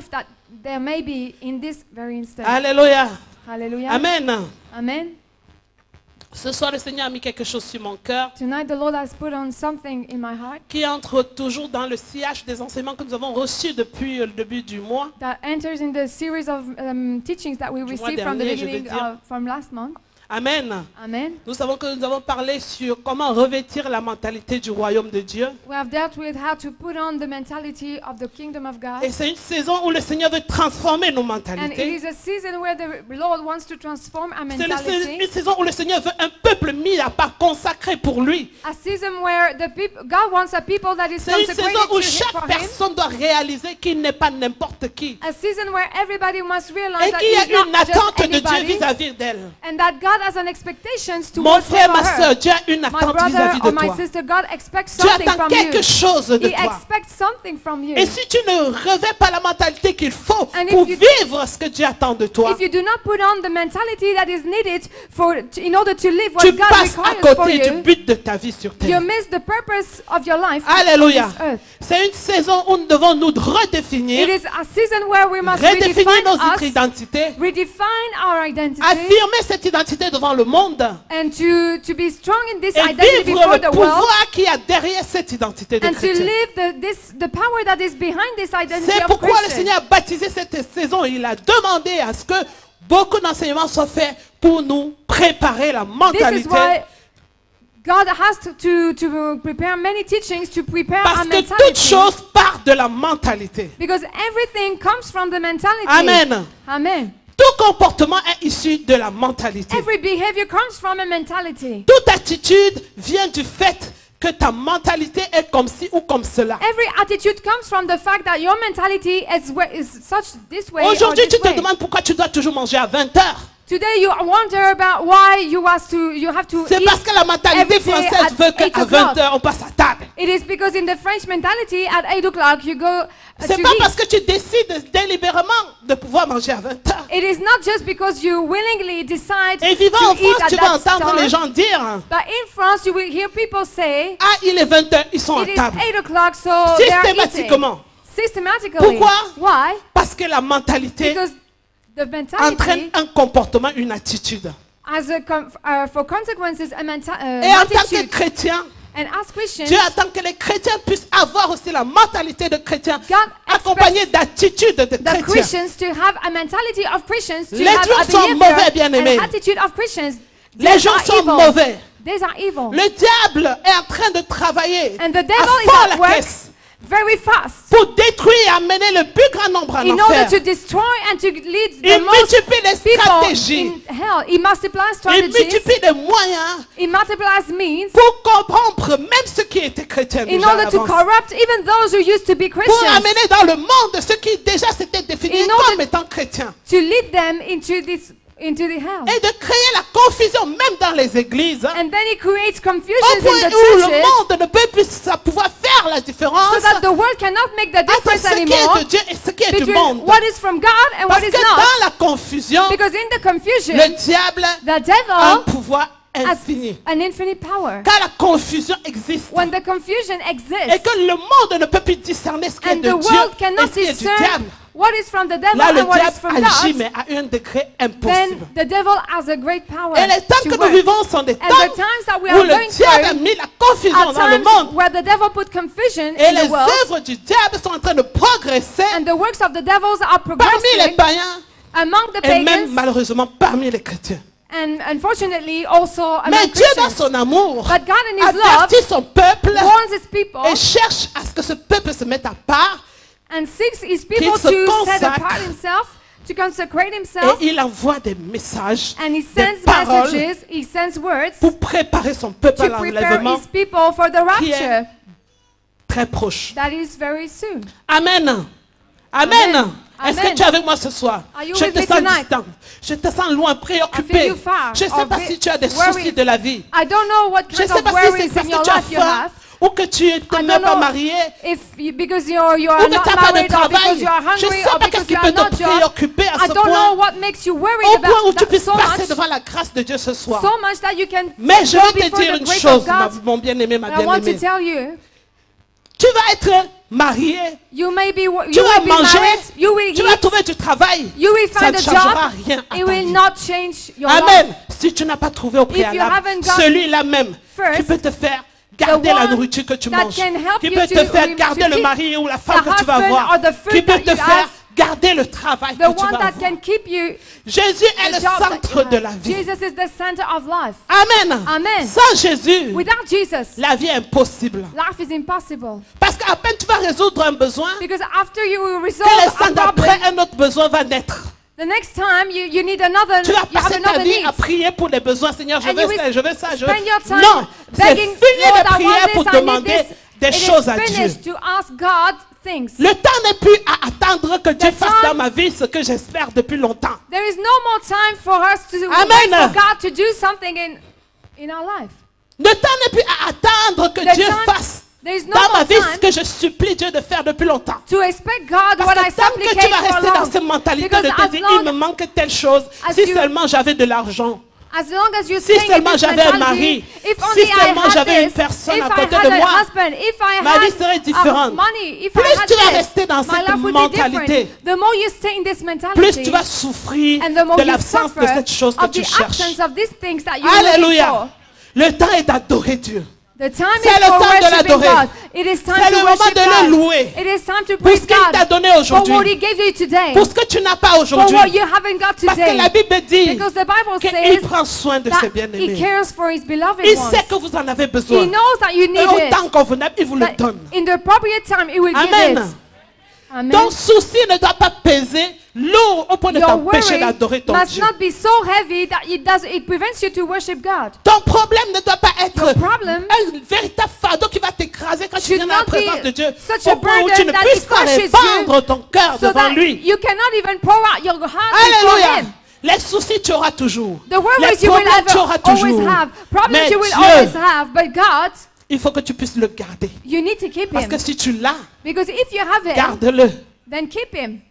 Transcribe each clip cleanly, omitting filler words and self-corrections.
that there may be in this very instant. Alléluia. Hallelujah. Amen. Amen. Ce soir, le Seigneur a mis quelque chose sur mon cœur Tonight the Lord has put on something in my heart qui entre toujours dans le sillage des enseignements que nous avons reçus depuis le début du mois. that enters in the series of teachings that we Du mois received from the dernier, je veux beginning dire. from last month. Amen. Amen. Nous savons que nous avons parlé sur comment revêtir la mentalité du royaume de Dieu. We have dealt with how to put on the mentality of the kingdom of God. Et c'est une saison où le Seigneur veut transformer nos And it mentalités. is a season where the Lord wants to transform our C'est mentality. une saison où le Seigneur veut un peuple mis à part, consacré pour lui. A season where the people, God wants a people that is C'est une saison consecrated où for chaque Him. personne doit réaliser qu'il n'est pas n'importe qui. A season where everybody must realize Et that qu'il y He's a une not just attente de Dieu anybody, vis-à-vis d'elle. and that God has an expectation Mon towards frère, him or ma her. soeur, Dieu a une My attente brother vis-à-vis de or my toi. sister, God expects Dieu something attend from you. quelque chose de He toi. expects something from you. Et si tu ne revêts pas la mentalité qu'il faut And pour if vivre ce que Dieu attend de toi, If you do not put on the mentality that is needed in order to live what tu God passes à requires for côté du you, but de ta vie sur you terre. miss the purpose of your life Alléluia. on this earth. C'est une saison où nous devons nous It redéfinir, is a season where we must redéfinir redefine notre us, identité, redefine our identity, affirmer cette identité devant le monde and to be strong in this et identity vivre before le the world, pouvoir qu'il y a derrière cette identité de and to chrétien. live the power that is behind this identity C'est of pourquoi le Christian. Seigneur a baptisé cette saison. Il a demandé à ce que beaucoup d'enseignements soient faits pour nous préparer la This is mentalité. why God has to prepare many teachings to prepare our Parce que toute mentality. chose part de la mentalité. Because everything comes from the mentality. Amen. Amen. Tout comportement est issu de la mentalité. Every behavior comes from a mentality. Toute attitude vient du fait que ta mentalité est comme ci ou comme cela. Every attitude comes from the fact that your mentality is such this way or Aujourd'hui, tu this te way. demandes pourquoi tu dois toujours manger à 20 heures. Today you wonder about why you have to C'est eat. parce que la mentalité every day française at veut 8 qu'à o'clock. 20 heures, on passe à table. It is because in the French mentality at 8 o'clock you go to C'est pas eat. parce que tu décides délibérément de pouvoir manger à 20 heures. It is not just because you willingly decide Et vivant to en eat France, at tu vas that entendre les time. gens dire But in France you will hear people say ah, il est 20 heures, ils sont à it is table. 8 o'clock so they are eating. Systématiquement. Systematically. Pourquoi? Why? Parce que la mentalité Because the entraîne mentality un comportement, une attitude. has for consequences a Et en tant que attitude. chrétien, And as Christians, Dieu attend que les chrétiens puissent avoir aussi la mentalité de chrétien, God accompagnée d'attitudes de the chrétiens. Christians to have a mentality of Christians, to Les have gens a sont behavior mauvais, bien-aimés. and attitude of Christians. Les These gens are sont evil. mauvais. These are evil. Le diable est en train de travailler And the à devil is fond at la work caisse very fast pour détruire et amener le plus grand nombre en in order enfer. to destroy and to lead the Il most multiplie les people stratégies. in hell. He multiplies Il strategies. multiplie les moyens He multiplies means pour corrompre même ceux qui étaient chrétiens in déjà à order to l'avance. corrupt even those who used to be Pour Christians, amener dans le monde ceux qui déjà s'étaient définis In order- comme étant chrétiens. to lead them into the hell. Et de créer la confusion même dans les églises. And then he creates Au confusions point in the où le churches monde ne peut plus pouvoir faire la différence so that the world cannot make the entre difference ce qui anymore est de Dieu et ce qui est du between monde. what is from God and Parce what is que not. dans la confusion, Because in the confusion, le diable the a un devil pouvoir has infini. an infinite power. Quand la confusion existe When the confusion et exists que le monde ne peut plus discerner ce qui est and de the Dieu world et cannot ce qui est du discern diable, what is from the devil là le and what is diable from agit God, mais à un degré then impossible. the devil has a great power Et les temps to que nous work. vivons sont des And temps the times that we où are le going diable a through mis la confusion are dans le times monde where the devil put confusion et in les the world œuvres du diable sont en train de progresser and the works of the devils are parmi les progressing païens among the et même pagans malheureusement parmi les chrétiens. and unfortunately also Mais among Dieu dans Christians. son amour But God in His love avertit son peuple warns His people et cherche à ce que ce peuple se mette à part and seeks His people qu'il se to set consacre. apart Himself, to consecrate Himself, et il envoie des messages, and He des sends paroles messages, He sends words pour préparer son peuple à to prepare l'enlèvement His people for the qui est rapture très proche. that is very soon. Amen. Amen. Amen. Est-ce que Amen. tu es avec moi ce soir? Are you Je with te me sens tonight? distant. Je te sens loin, I préoccupé. feel you far Je ne sais or pas si tu as des worried. soucis de la vie. I don't know what Je ne kind sais of pas si c'est worries parce in que your tu as life you faim have. ou que tu n'es I même don't pas know marié. because you are Ou que tu not n'as pas de married or because travail. you are Je ne hungry sais or pas qu'est-ce because qui you peut are te not job. préoccuper à I ce don't know point. what makes you worried Au point où about tu that puisses so passer much, devant la grâce de Dieu ce soir. so much that you can Mais je go vais te before dire the une grace chose, of God. mon bien-aimé, ma And I want to bien-aimée. tell you, Tu vas être marié. You may be, you Tu vas will be manger. married. You will Tu vas eat. trouver du travail. You will Ça find ne a changera job. rien à It ta will vie. not change your Amen. life. Si tu n'as pas trouvé au préalable, haven't got celui-là même first, qui peut te faire garder la one nourriture que tu that manges, can help qui you peut to te faire to garder le keep mari ou la femme the que tu vas husband avoir, or the food qui peut that te you faire have, garder le travail the que tu one vas that avoir. can keep you Jésus est the le job that centre you de have. la vie. Jesus is the center of life. Amen. Amen. Sans Jésus, Without Jesus, la vie est impossible. life is impossible. Parce qu'à peine tu vas résoudre un besoin, Because after you que resolve l'instant a d'après, problem, un autre besoin va naître. the next time you need another, Tu vas you have passer ta another vie need. à prier pour les besoins. Seigneur, je And you veux will ça, je veux ça, je veux... Spend your time Non, c'est begging, fini Lord, de I prier want pour this, I need demander this. des It choses is à Dieu. finished to ask God things. Le temps n'est plus à attendre que Dieu The fasse time- dans ma vie ce que j'espère depuis longtemps. There is no more time for us to Amen. wait for God to do something in our life. Le temps n'est plus à attendre que The Dieu time- fasse There is no dans more ma vie ce time que je supplie Dieu de faire depuis longtemps. to expect God Parce what I que tant que tu supplicate vas for rester dans long. cette mentalité Because de te as dire, long- il me manque telle chose, as si you- seulement j'avais de l'argent, As long as you si stay in seulement this j'avais un mentality, mari, if si only I seulement had j'avais une this, personne if à I côté had de a moi, husband, if I ma vie had serait différente. money, if Plus I had tu vas this, rester dans my cette life would be mentalité, different. The more you stay in this plus mentality, tu vas souffrir and the more de you l'absence de suffer cette chose que of tu the cherches. absence of these things that you're looking Alléluia. for. Le temps est d'adorer Dieu. The time C'est is le for temps de worshiping l'adorer. God. It is time C'est to le moment worship de le God. louer. It is time to Pour ce praise qu'il t'a God donné for aujourd'hui. what He gave you today, Pour ce que tu n'as pas for aujourd'hui. what you haven't got Parce que la today. Bible dit Because the Bible qu'il says prend soin de ses that He bien-aimés. cares for His beloved Il ones. sait que vous en avez He besoin. knows that you Et need it. autant convenable, il vous le That donne. in the appropriate time, He will give Amen. it. Amen. Ton souci ne doit pas peser lourd au point de Your t'empêcher worry d'adorer ton must Dieu. not be so heavy that it prevents you to worship God. Ton problème ne doit pas être Your problem un véritable fardeau qui va t'écraser quand tu should viens dans la not présence be de Dieu. such a Au point où tu burden ne that puisses it pas crushes répandre ton cœur So devant that lui. you cannot even pour out your heart before Alléluia. Him. Les soucis tu auras toujours. The worries Les you will problèmes tu auras always toujours. have. Problems Mais you will Dieu, always have. But God, il faut que tu puisses le garder. you need to keep Parce Him. que si tu l'as, Because if you have Him, garde-le. then keep Him.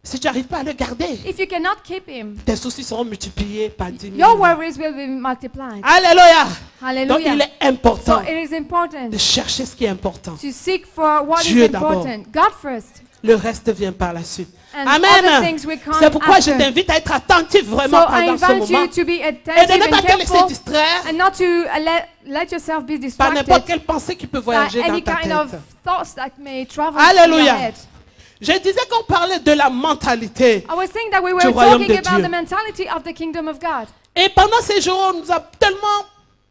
Si tu n'arrives pas à le garder, If you cannot keep Him, tes soucis seront multipliés par 10 000. your worries will be multiplied. Alléluia. Donc Hallelujah. il est important So it is important de chercher ce qui est important. to seek for what Dieu is d'abord. important. God first. Le reste vient par la suite. And other Amen. things will come C'est pourquoi je after. t'invite à être attentif So vraiment I pendant ce invite moment. you to be Et de attentive ne pas and te laisser careful distraire and not to let yourself be par n'importe distracted quelle pensée qui peut by voyager dans any ta kind of tête. thoughts that may travel in your Alléluia. head. Je disais qu'on parlait de la mentalité. I was saying that we were Du royaume talking de about Dieu. the mentality of the kingdom of God. Et pendant ces jours, on nous a tellement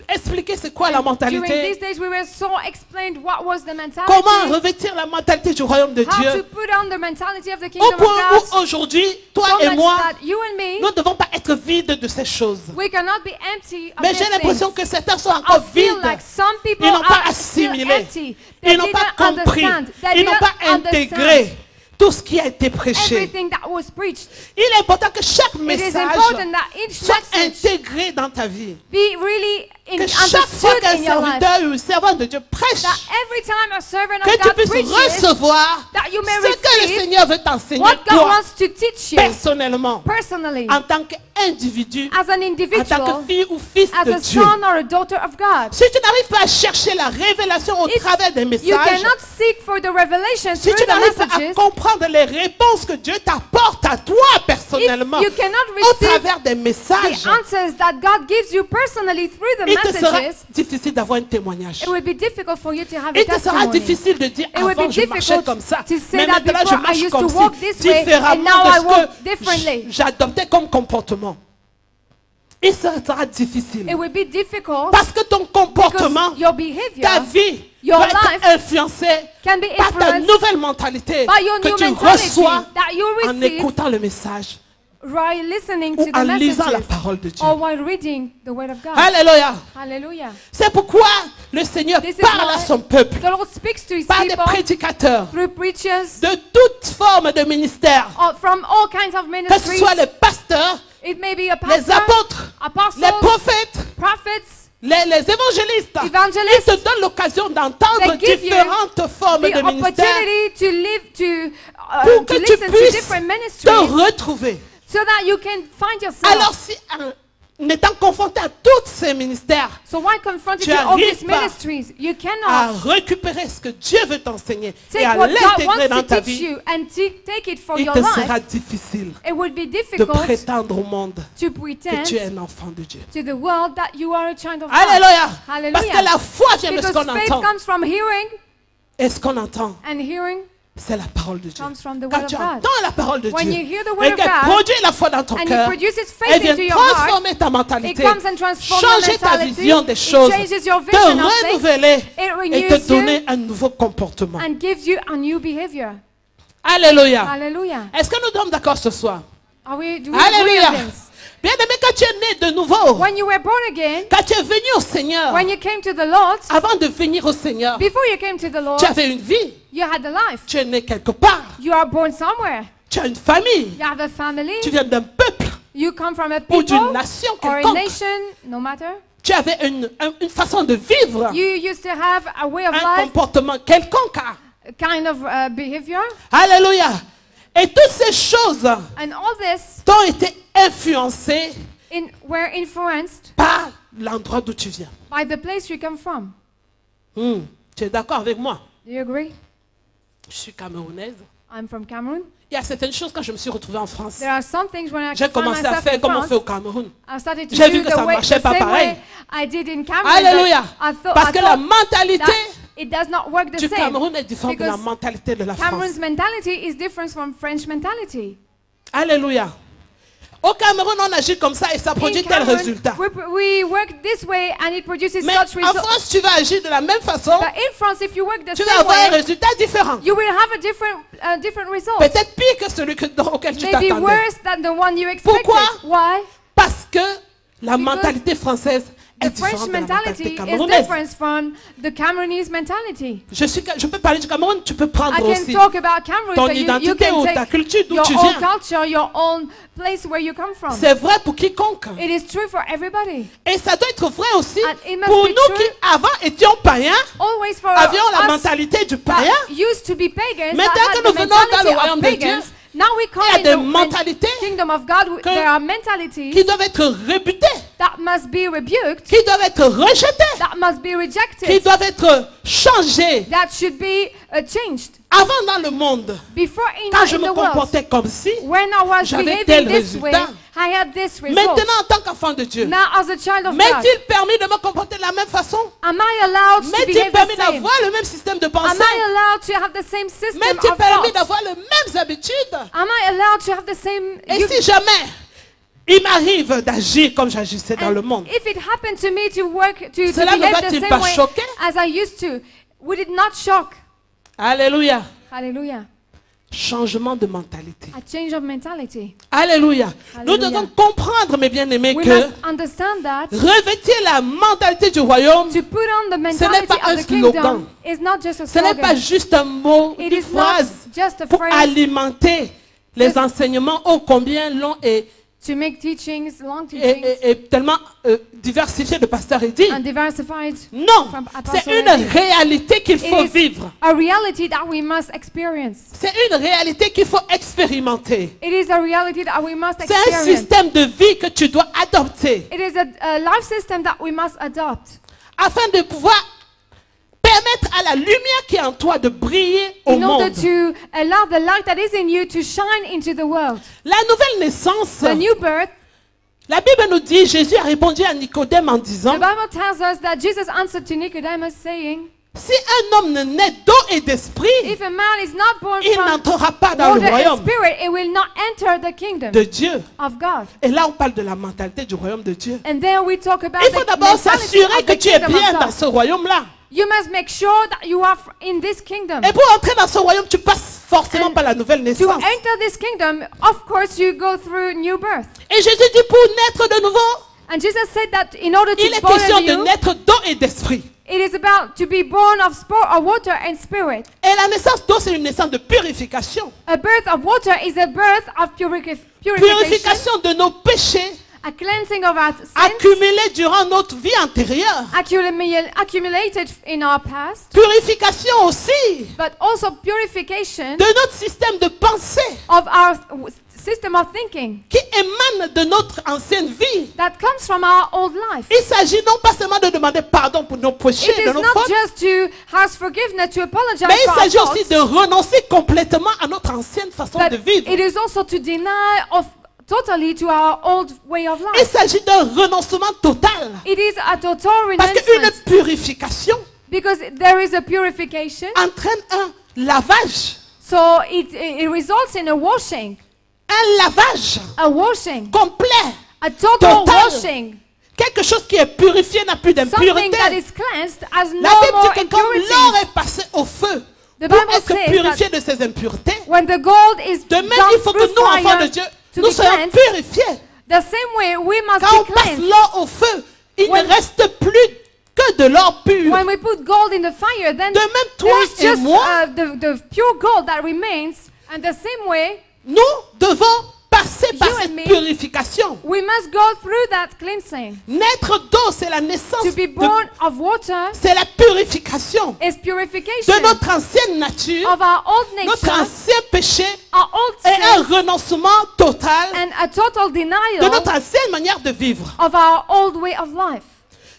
expliqué c'est quoi la During mentalité. these days, we were so explained what was the mentality, Comment revêtir la mentalité du royaume de how to Dieu. put on the mentality of the Au kingdom of point God. où aujourd'hui, toi So et much moi, that you and me, nous ne devons pas être vides de ces choses. we cannot be empty of Mais these j'ai l'impression things. que certains sont I encore feel vides. like some people Ils n'ont pas are still assimilé. empty. They Ils n'ont pas didn't compris. understand. They Ils n'ont didn't pas intégré understand tout ce qui a été prêché. everything that was preached. Il est important que chaque It is message important that each soit message intégré dans ta vie. be really Que chaque fois understood qu'un in your life. serviteur ou un servant de Dieu prêche, That every time a servant que of tu God puisses preaches, recevoir that you may ce que le receive Seigneur veut t'enseigner what God toi, wants to teach you personnellement, personally, en tant qu'individu, as an en tant individual, que fille ou fils as de a Dieu. son or a daughter of God. Si tu n'arrives pas à chercher la révélation au If travers des You messages, cannot seek for the revelation si through tu the n'arrives pas à messages. comprendre les réponses que Dieu t'apporte à toi personnellement, If you cannot au receive travers des the messages, answers that God gives you personally through the il te sera messages, difficile d'avoir un témoignage. it will be difficult for you to have a Il te sera testimony. difficile de dire It will avant be je marchais difficult comme ça, to say mais that maintenant je before I marche used comme to walk this way, and différemment now I walk de ce differently. que j'adoptais comme comportement. Il sera difficile It will be difficult parce que ton comportement, because your ta behavior vie your va être life influencée can be par ta influenced nouvelle mentalité by your que new tu mentality reçois that you en receive écoutant le message while listening ou to the en lisant la messages parole de Dieu. or while reading the word of God. Alléluia. Hallelujah. C'est pourquoi le Seigneur This is parle à why son peuple The Lord speaks to His par des people prédicateurs through preachers de toute forme de ministère, from all kinds of que ce ministries. soit les pasteurs, It may be a les pastor, apôtres, apostles, les prophètes, prophets, les évangélistes. Ils evangelists. te donnent l'occasion d'entendre They give you différentes formes The de ministère opportunity to live pour to que tu listen to puisses different te ministries retrouver. so that you can find yourself. Alors si n'étant confronté à tous ces ministères, So why confronted Tu to all arrives these pas ministries? You à cannot récupérer ce que Dieu veut t'enseigner et take à what God l'intégrer dans wants to ta teach vie, you and take it for il your te sera life. difficile It would be de difficult prétendre au monde to que pretend tu es un enfant de Dieu. to the world that you are a child of God. Alléluia. Hallelujah. Parce que la foi vient de ce Because qu'on faith entend. comes from hearing, Et ce qu'on entend, and hearing c'est la parole de Dieu. comes from the Quand word tu of God. entends la parole de When Dieu you hear the et word of qu'elle God, produit la foi dans ton and it cœur, produces elle faith vient into your heart, transformer ta it mentalité, comes and transforms your changer ta mentality, vision des it choses, changes your te vision of things, renouveler it et renews te donner you un nouveau comportement. and gives you a new behavior. Alléluia. Hallelujah. Est-ce que nous sommes d'accord ce soir? Do we agree on Alléluia. this? Bien aimé, quand tu es né de nouveau, When you were born again, quand tu es venu au Seigneur, when you came to the Lord, avant de venir au Seigneur, before you came to the Lord, tu avais une vie, you had a life. tu es né quelque part, You are born somewhere. tu as une famille, You have a family. tu viens d'un peuple You come from a ou d'une people nation or a quelconque. nation, no matter. Tu avais une façon de vivre, You used to have a way of un life, comportement quelconque. a kind of behavior, Alléluia. Et toutes ces choses and all this t'ont été influencées were influenced par l'endroit d'où tu viens. by the place you come from. Tu es d'accord avec moi? Do you agree? Je suis camerounaise. I'm from Cameroon. Il y a certaines choses quand je me suis retrouvée en France. There are some things when I J'ai find commencé à myself faire in comme on France, fait au Cameroun. I started to J'ai vu do que ça the, way, marchait the pas same pareil. way I did in Cameroon. Alléluia. Parce que la I thought mentalité that it does not work the du same. Cameroun est différente de la Because mentalité de la France. Cameroon's mentality is different from French mentality. Alléluia. Au Cameroun, on agit comme ça et ça produit In tel Cameroon, résultat. we work this way and it produces Mais such en results. France, tu vas agir de la même façon, But in France, if you work the tu vas same avoir un way, résultat différent. you will have a different result. Peut-être pire que celui auquel tu Maybe t'attendais. worse than the one you expected. Pourquoi? Why? Parce que la mentalité française est The French différente de la mentalité mentality is camerounaise. different from the Cameroonese mentality. Je peux parler du Cameroun, tu peux I prendre can aussi talk about Cameroon, ton but you identité can ou ta take culture d'où your tu own viens. culture, your own place where you come from. C'est vrai pour quiconque. It is true for everybody. Et ça doit être vrai aussi And it must pour be nous true qui avant étions païens, Always for avions la us mentalité du that païen. used to be pagans, Maintenant that que had nous the venons dans mentality le royaume of de pagans, Dieu, now we come il y a in des the mentalités kingdom of God. que- There are mentalities qui doivent être rébutées, that must be rebuked, qui doivent être rejetées, that must be qui rejected, doivent être changées. that should be changed. Avant dans le monde, Before quand je in me the world, comportais comme si, when I was j'avais tel behaving this way, résultat. I had this result. Maintenant en tant qu'enfant de Dieu, Now as a child of God, m'est-il permis de me comporter de la même façon? am I allowed to M'est-il behave permis the same? d'avoir le même système de Am pensée? I allowed to have the same system M'est-il of permis thought? d'avoir les mêmes habitudes? Am I allowed to have the same... Et si jamais il m'arrive d'agir comme j'agissais dans le monde, If it happened to me to work, to Cela ne behave va-t-il the pas same way choquer? as I used to, would it not shock? Alléluia, Hallelujah. changement de mentalité. A change of mentality. Alléluia. Nous Alléluia. devons comprendre, mes bien-aimés, We que must understand that revêtir la mentalité du royaume, to put on the n'est mentality pas un of the slogan. kingdom is not just a ce n'est pas slogan. juste un mot, It une is not phrase just a pour phrase alimenter les enseignements ô combien longs to make teachings, long teachings, et tellement diversifiés de Pasteur Eddy. and diversified. Non, From Apostle c'est une Eddy. réalité qu'il faut It is vivre. a reality that we must experience. C'est une réalité qu'il faut expérimenter. It is a reality that we must C'est un experience. système de vie que tu dois adopter It is a life system that we must adopt afin de pouvoir permettre à la lumière qui est en toi de briller au in order monde. to allow the light that is in you to shine into the world. La nouvelle naissance, The new birth, la Bible nous dit, Jésus a répondu à Nicodème en the disant, Bible tells us that Jesus answered to Nicodemus saying, si un homme ne naît d'eau et d'esprit, if a man is not born il from n'entrera pas dans le water and royaume spirit, it will not enter the kingdom de Dieu. of God. Et là, on parle de la mentalité du royaume de Dieu. And then we talk about Il faut the d'abord mentality s'assurer of que the tu es kingdom of bien dans God. ce royaume-là. You must make sure that you are in this kingdom. Et pour entrer dans ce royaume, tu passes forcément And par la nouvelle To naissance. enter this kingdom, of course, you go through new birth. Et Jésus dit, pour naître de nouveau, And Jesus said that in order to il be est born question de anew, naître d'eau et d'esprit. it is about to be born of water and spirit. Et la naissance d'eau, c'est une naissance de purification. A birth of water is a birth of purification. Purification de nos péchés a cleansing of our sins, accumulées durant notre vie antérieure. accumulated in our past, Purification aussi but also purification de notre système de pensée of our system of thinking qui émane de notre ancienne vie. that comes from our old life. Il s'agit non pas seulement de demander pardon pour nos péchés, It de is nos not fautes, just to ask forgiveness, to apologize mais il for our s'agit aussi faults, de renoncer complètement à notre ancienne façon but de vivre. it is also to deny totally to our old way of Il life. s'agit d'un renoncement total. It is a total Parce qu'une renouncement purification because there is a purification, entraîne un lavage. so it results in a washing Complet. a total Total. washing. Quelque chose qui est purifié n'a plus Something d'impureté. that is cleansed has La no Bible more dit que comme l'or impurities. est passé au feu The pour Bible être says purifié de ses impuretés, When the gold is de même gone il faut que through nous, enfants de fire Dieu, to nous be soyons cleansed, purifiés. the same way we must Quand on be passe cleansed. l'or au feu, il When- ne reste plus que de l'or pur. When we put gold in the fire, then De même, toi there is et just moi, the pure gold that remains. And the same way, nous devons passer par You and cette me, purification. we must go through that cleansing. Naître d'eau, c'est la naissance, To be born of water c'est la purification is purification de notre ancienne nature, of our old notre nature, ancien péché our old et un sins, renoncement total and a total de denial notre ancienne manière de vivre. of our old way of life.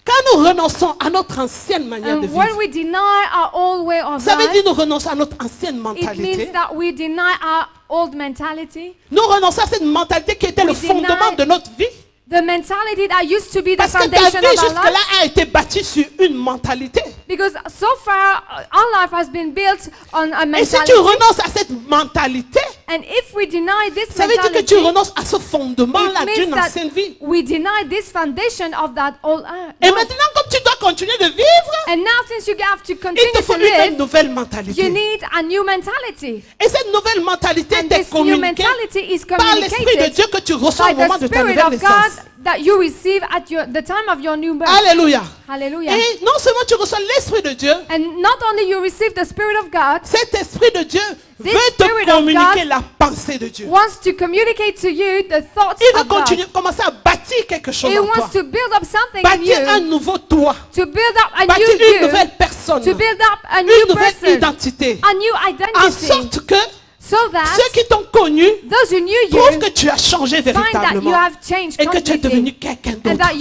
Quand nous renonçons à notre ancienne manière de And when vivre, we deny our old way of ça veut dire life, nous renonçons à notre ancienne it mentalité. means that we deny our old mentality, Nous renonçons à cette mentalité qui était le We fondement deny- de notre vie. the mentality that used to be the Parce que ta foundation vie of our jusque-là life. a été bâtie sur une mentalité. Because so far, our life has been built on a Et si mentality. tu renonces à cette mentalité, And if we deny this ça veut dire que mentality, tu renonces à ce fondement-là it d'une means ancienne vie. that we deny this foundation of that old Et life. maintenant, comme tu dois continuer de vivre, And now since you have to il continue te faut to une live, nouvelle you mentalité. need a new mentality. Et cette nouvelle mentalité And est this new communiquée mentality is par l'Esprit de communicated Dieu que tu reçois by au moment the de ta Spirit nouvelle of God naissance. that you receive at the time of your new birth. Alléluia. Hallelujah. Et non seulement tu reçois l'Esprit de Dieu, And not only you receive the Spirit of God, cet Esprit de Dieu This veut Spirit te of communiquer God la pensée de Dieu. wants to communicate to you the thoughts Il veut of God. commencer à bâtir quelque chose He en toi. wants to build up something in Bâtir un you, nouveau toi. to build up a Bâtir new une you, nouvelle personne. to build up a Une new nouvelle person, identité. a new En identity, sorte que so that ceux qui t'ont connu those who knew trouvent you que tu as changé find that you véritablement. have changed Et que tu es devenu completely, quelqu'un and d'autre. that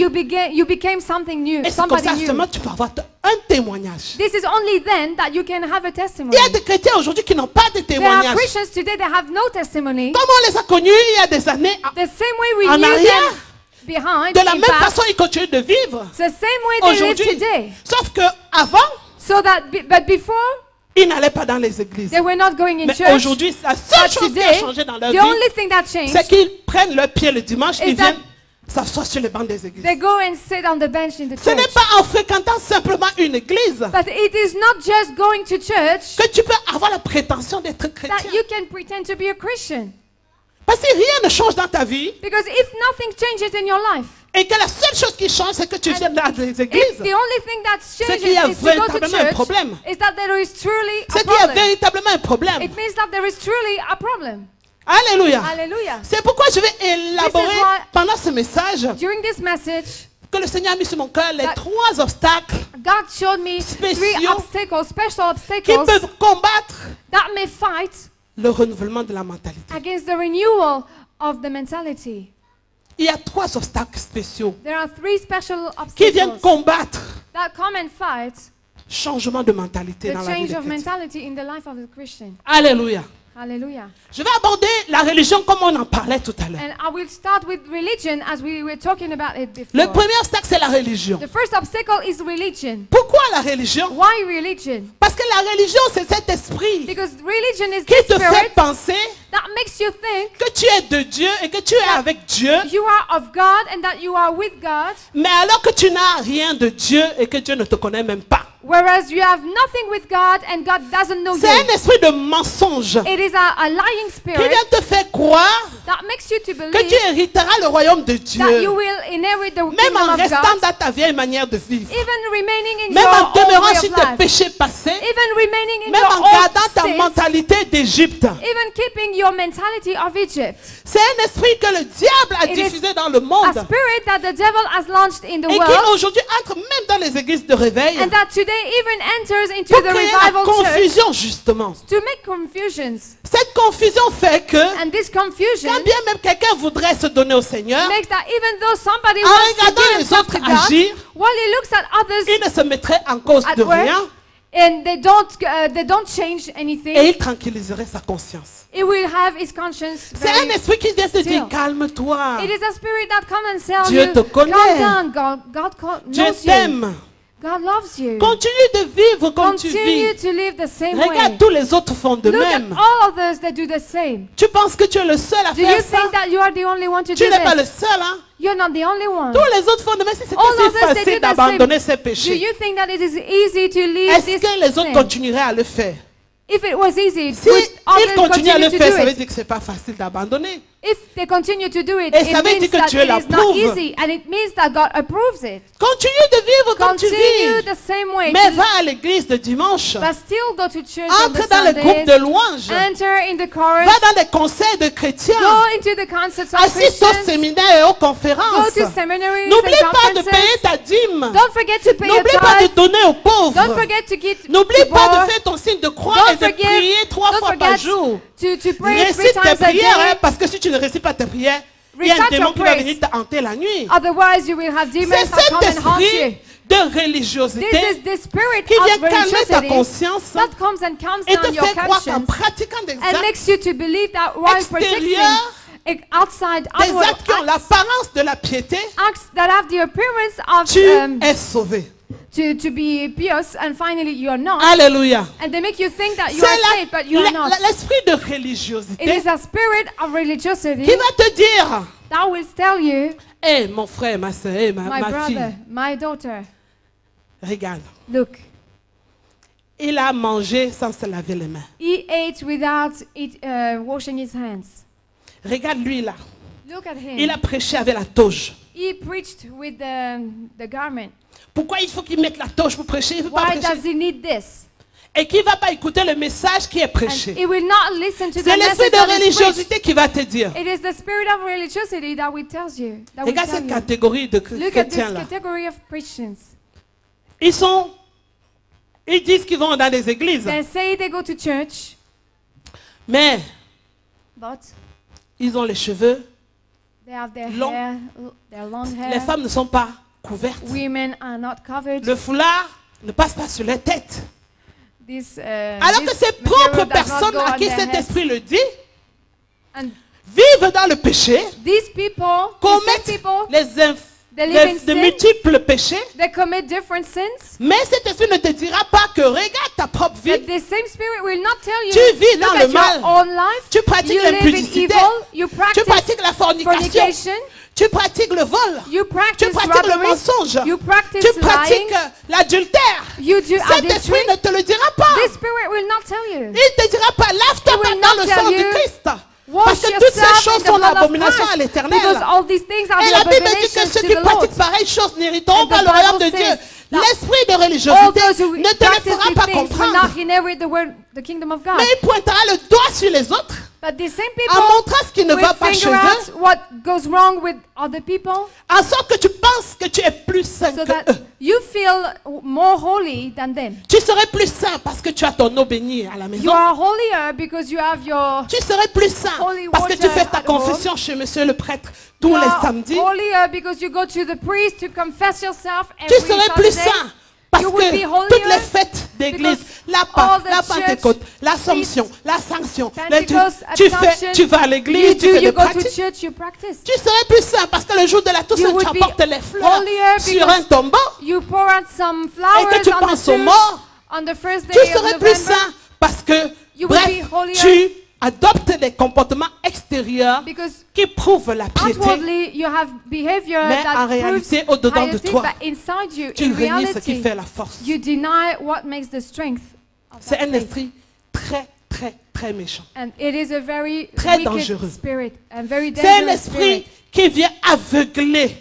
you became something new, Et c'est comme somebody ça new. seulement tu peux avoir un témoignage. This is only then that you can have a Il testimony. y a des chrétiens aujourd'hui qui n'ont pas de There are témoignage. Christians today that have no testimony. Comme on les a connus il y a des années, The same way we en knew arrière, them behind, de la in même past, façon ils continuent de vivre it's the same way they live aujourd'hui. today. Sauf que avant, So that, but before, ils n'allaient pas dans les églises. they were not going in Mais church. aujourd'hui, la seule But chose qui a today, changé dans leur the vie, only thing that changed, c'est qu'ils prennent leur pied le dimanche, is ils that- viennent s'asseoir sur les bancs des églises. they go and sit on the bench in the Ce n'est church. pas en fréquentant simplement une église But it is not just going to church que tu peux avoir la prétention d'être that chrétien. you can pretend to be a Christian. Parce que rien ne change dans ta vie Because if nothing changes in your life, et que la seule chose qui change, c'est que tu viens dans les if églises. the only thing that changes qu'il y a is to go to véritablement un church, problème. is that there is truly a C'est qu'il y a problem. véritablement un problème. It means that there is truly a problem. Alléluia. Hallelujah. C'est pourquoi je vais élaborer This is why- pendant ce message During this message, que le Seigneur a mis sur mon cœur les That- 3 obstacles God showed me Spéciaux three obstacles, special qui obstacles peuvent combattre that may fight le renouvellement de la mentalité. against the renewal of the mentality. Il y a 3 obstacles spéciaux There are three special qui viennent obstacles combattre that come and fight changement de mentalité the dans la vie change des of chrétiens. mentality in the life of the Christian. Alléluia. Hallelujah. Je vais aborder la religion comme on en parlait tout à l'heure. And I will start with religion as we were talking about it before. Le premier obstacle, c'est la religion. The first obstacle is religion. Pourquoi la religion? Why religion? Parce que la religion, c'est cet esprit Because religion is qui the te fait spirit penser that makes you think que tu es de Dieu et que tu es avec Dieu, you are of God and that you are with God, mais alors que tu n'as rien de Dieu et que Dieu ne te connaît même pas. whereas you have nothing with God and God doesn't know C'est you. un esprit de mensonge It is a lying qui spirit vient te faire croire that makes you to que tu believe hériteras le royaume de that Dieu. you will inherit the Même kingdom en of restant God, dans ta vieille manière de vivre. even remaining in Même your en old demeurant way sur of tes life, péchés passés. even remaining in Même your en old gardant ta sins, mentalité d'Égypte. even keeping your mentality of Egypt. C'est un esprit que le diable a It is diffusé dans le A monde. spirit that the devil has launched in the Et qui world, aujourd'hui entre même dans les églises de réveil. and that today even enters into Pour the créer la revival church confusion justement. to make confusions. Cette confusion fait que And this confusion quand bien même quelqu'un voudrait se donner au Seigneur, makes that even though somebody en wants to regardant give les himself autres to God, agir, while he looks at others il ne se mettrait en cause at de work, rien and they don't change anything, et il tranquilliserait sa conscience. he will have his conscience C'est un very. esprit qui vient te dire still. calme-toi. It is a spirit that comes and tells Dieu you, te connaît. calm down, God Dieu knows you. t'aime. God loves you. Continue de vivre comme tu Continue vis. to live the same Regarde, way. tous les autres font de Look at même. all others that do the same. Tu penses que tu es le seul à Do you faire ça? think that you are the only one to Tu do n'es pas le this? seul, hein? You're not the only one. Tous les autres font de même. Si c'était All si others, they do facile the d'abandonner ses Do péchés, you think that it is easy to leave est-ce this que les autres sin? continueraient à le faire? If it was easy, Si would ils others continuent à le continue to faire, do ça veut it? dire que c'est pas facile d'abandonner. If they continue to do it, Et it ça veut means dire que that Dieu it is not l'approuve. easy, and it means that God approves it. Continue de vivre comme tu Continue vis. the same way, Mais va à l'église de dimanche. but still go to church on the Entre dans les groupes de Sundays, louanges. enter in the chorus, Va dans les conseils de chrétiens. go into the concerts of Assiste aux Christians, séminaires et aux go conférences. to seminaries N'oublie and pas de payer conferences. ta dîme. Don't forget to pay your N'oublie pas de tithe. donner aux Don't pauvres. forget to give N'oublie to pas poor. de faire ton signe de croix Don't et de prier 3 don't fois par forget jour. to pray 3 Récite tes times a prières, hein, day. parce que si tu ne récites pas tes prières, il y a un Recite démon your qui va praise. venir te hanter la nuit. Otherwise, you will have demons C'est that come cet and haunt you. esprit de This is religiosité the spirit qui vient of calmer ta religiosity conscience that comes and calms et te down your fait croire qu'en conscience pratiquant des and actes, makes you to believe that while protecting extérieurs, outside des outward actes qui ont acts, l'apparence de la piété, acts that have the appearance of tu es sauvé. to be pious, and finally you are not, Alléluia. and they make you think that you C'est are saved, but you are not. l'esprit de It religiosité is a spirit of religiosity qui va te dire, that will tell you, hé mon frère, ma soeur, my ma fille, brother, my daughter, regarde, look, il a mangé sans se laver les mains. he ate without washing his hands. Regarde lui là, Look at him. il a prêché avec la toge. He preached with the garment. Pourquoi il faut qu'il mette la toge pour prêcher? Il ne veut pas Why prêcher. does he need this? Et qui ne va pas écouter le message qui est And prêché. he will not listen to the C'est l'esprit message de that is preached. religiosité qui va te dire. It is the spirit of religiosity that will tell you. That will Regarde tell cette you. catégorie de Look at this chrétiens là. category of Christians. Ils disent qu'ils vont dans les églises. They say they go to church, Mais but ils ont les cheveux. they have their Long. hair, their long Les hair. femmes ne sont pas couvertes. Women are not covered. Le foulard ne passe pas sur leur tête. Alors que This ces material propres does not personnes go à on qui their cet heads. esprit le dit, And vivent dans le péché, these people, these same commettent people, les they live in de sin. multiples péchés. They commit different sins. Mais cet esprit ne te dira pas que regarde ta propre vie. But the same spirit will not tell you, Tu vis dans look le at mal. your own life. Tu pratiques You live in l'impudicité. evil. You Tu practice pratiques la fornication. fornication. Tu pratiques le vol. You Tu practice pratiques le robbery. mensonge. You practice Tu pratiques lying. l'adultère. You do Cet esprit adultery. ne te le dira pas. This spirit will not tell you. Il ne te dira pas, lave-toi It will dans not le tell sang du you, Christ. Wash Parce que toutes ces yourself choses in the sont blood of l'abomination Christ, à l'éternel. because all these things are Et the la Bible dit que abominations ceux to qui the Lord. pratiquent pareilles choses n'hériteront And pas the le royaume de Bible Dieu. says that L'esprit de All religiosité those who ne te le practice fera these pas things will comprendre. not inherit the kingdom of God. Mais il pointera le doigt sur les autres But the same en people montrant ce qui ne will va pas chez figure eux, out what goes wrong with other people, en sorte que tu penses que tu es plus saint so que that eux. you feel more holy than them. Tu serais plus saint parce que tu as ton eau bénie à la You maison. are holier because you have your Tu serais plus saint Holy parce que tu water fais ta at home. confession chez monsieur le prêtre tous you les are samedis. holier because you go to the priest to confess yourself Tu every serais plus Saturday. saint parce You will be que holier toutes les fêtes d'église, because la all Pâque, the la church Pentecôte, l'Assomption, la Sanction, Pentecost, tu fais, Assumption, tu vas à l'église, tu fais you des go to pratiques. church, you practice. Tu serais plus saint parce que le jour de la Toussaint, You tu would be apportes les fleurs holier sur because un tombeau You pour out some et flowers que tu on the penses aux tomb morts. on the first Tu day of serais plus November saint parce que, You will bref, be holier. tu adoptes des comportements extérieurs because qui prouvent la piété. outwardly you have behavior Mais that en réalité, proves au-dedans de piety, toi, but inside you, Tu in renies ce qui reality, fait la force. you deny what makes the strength of C'est that un faith. esprit très très, très méchant. And it is a very Très wicked dangereux. spirit and very C'est un dangerous esprit spirit. qui vient aveugler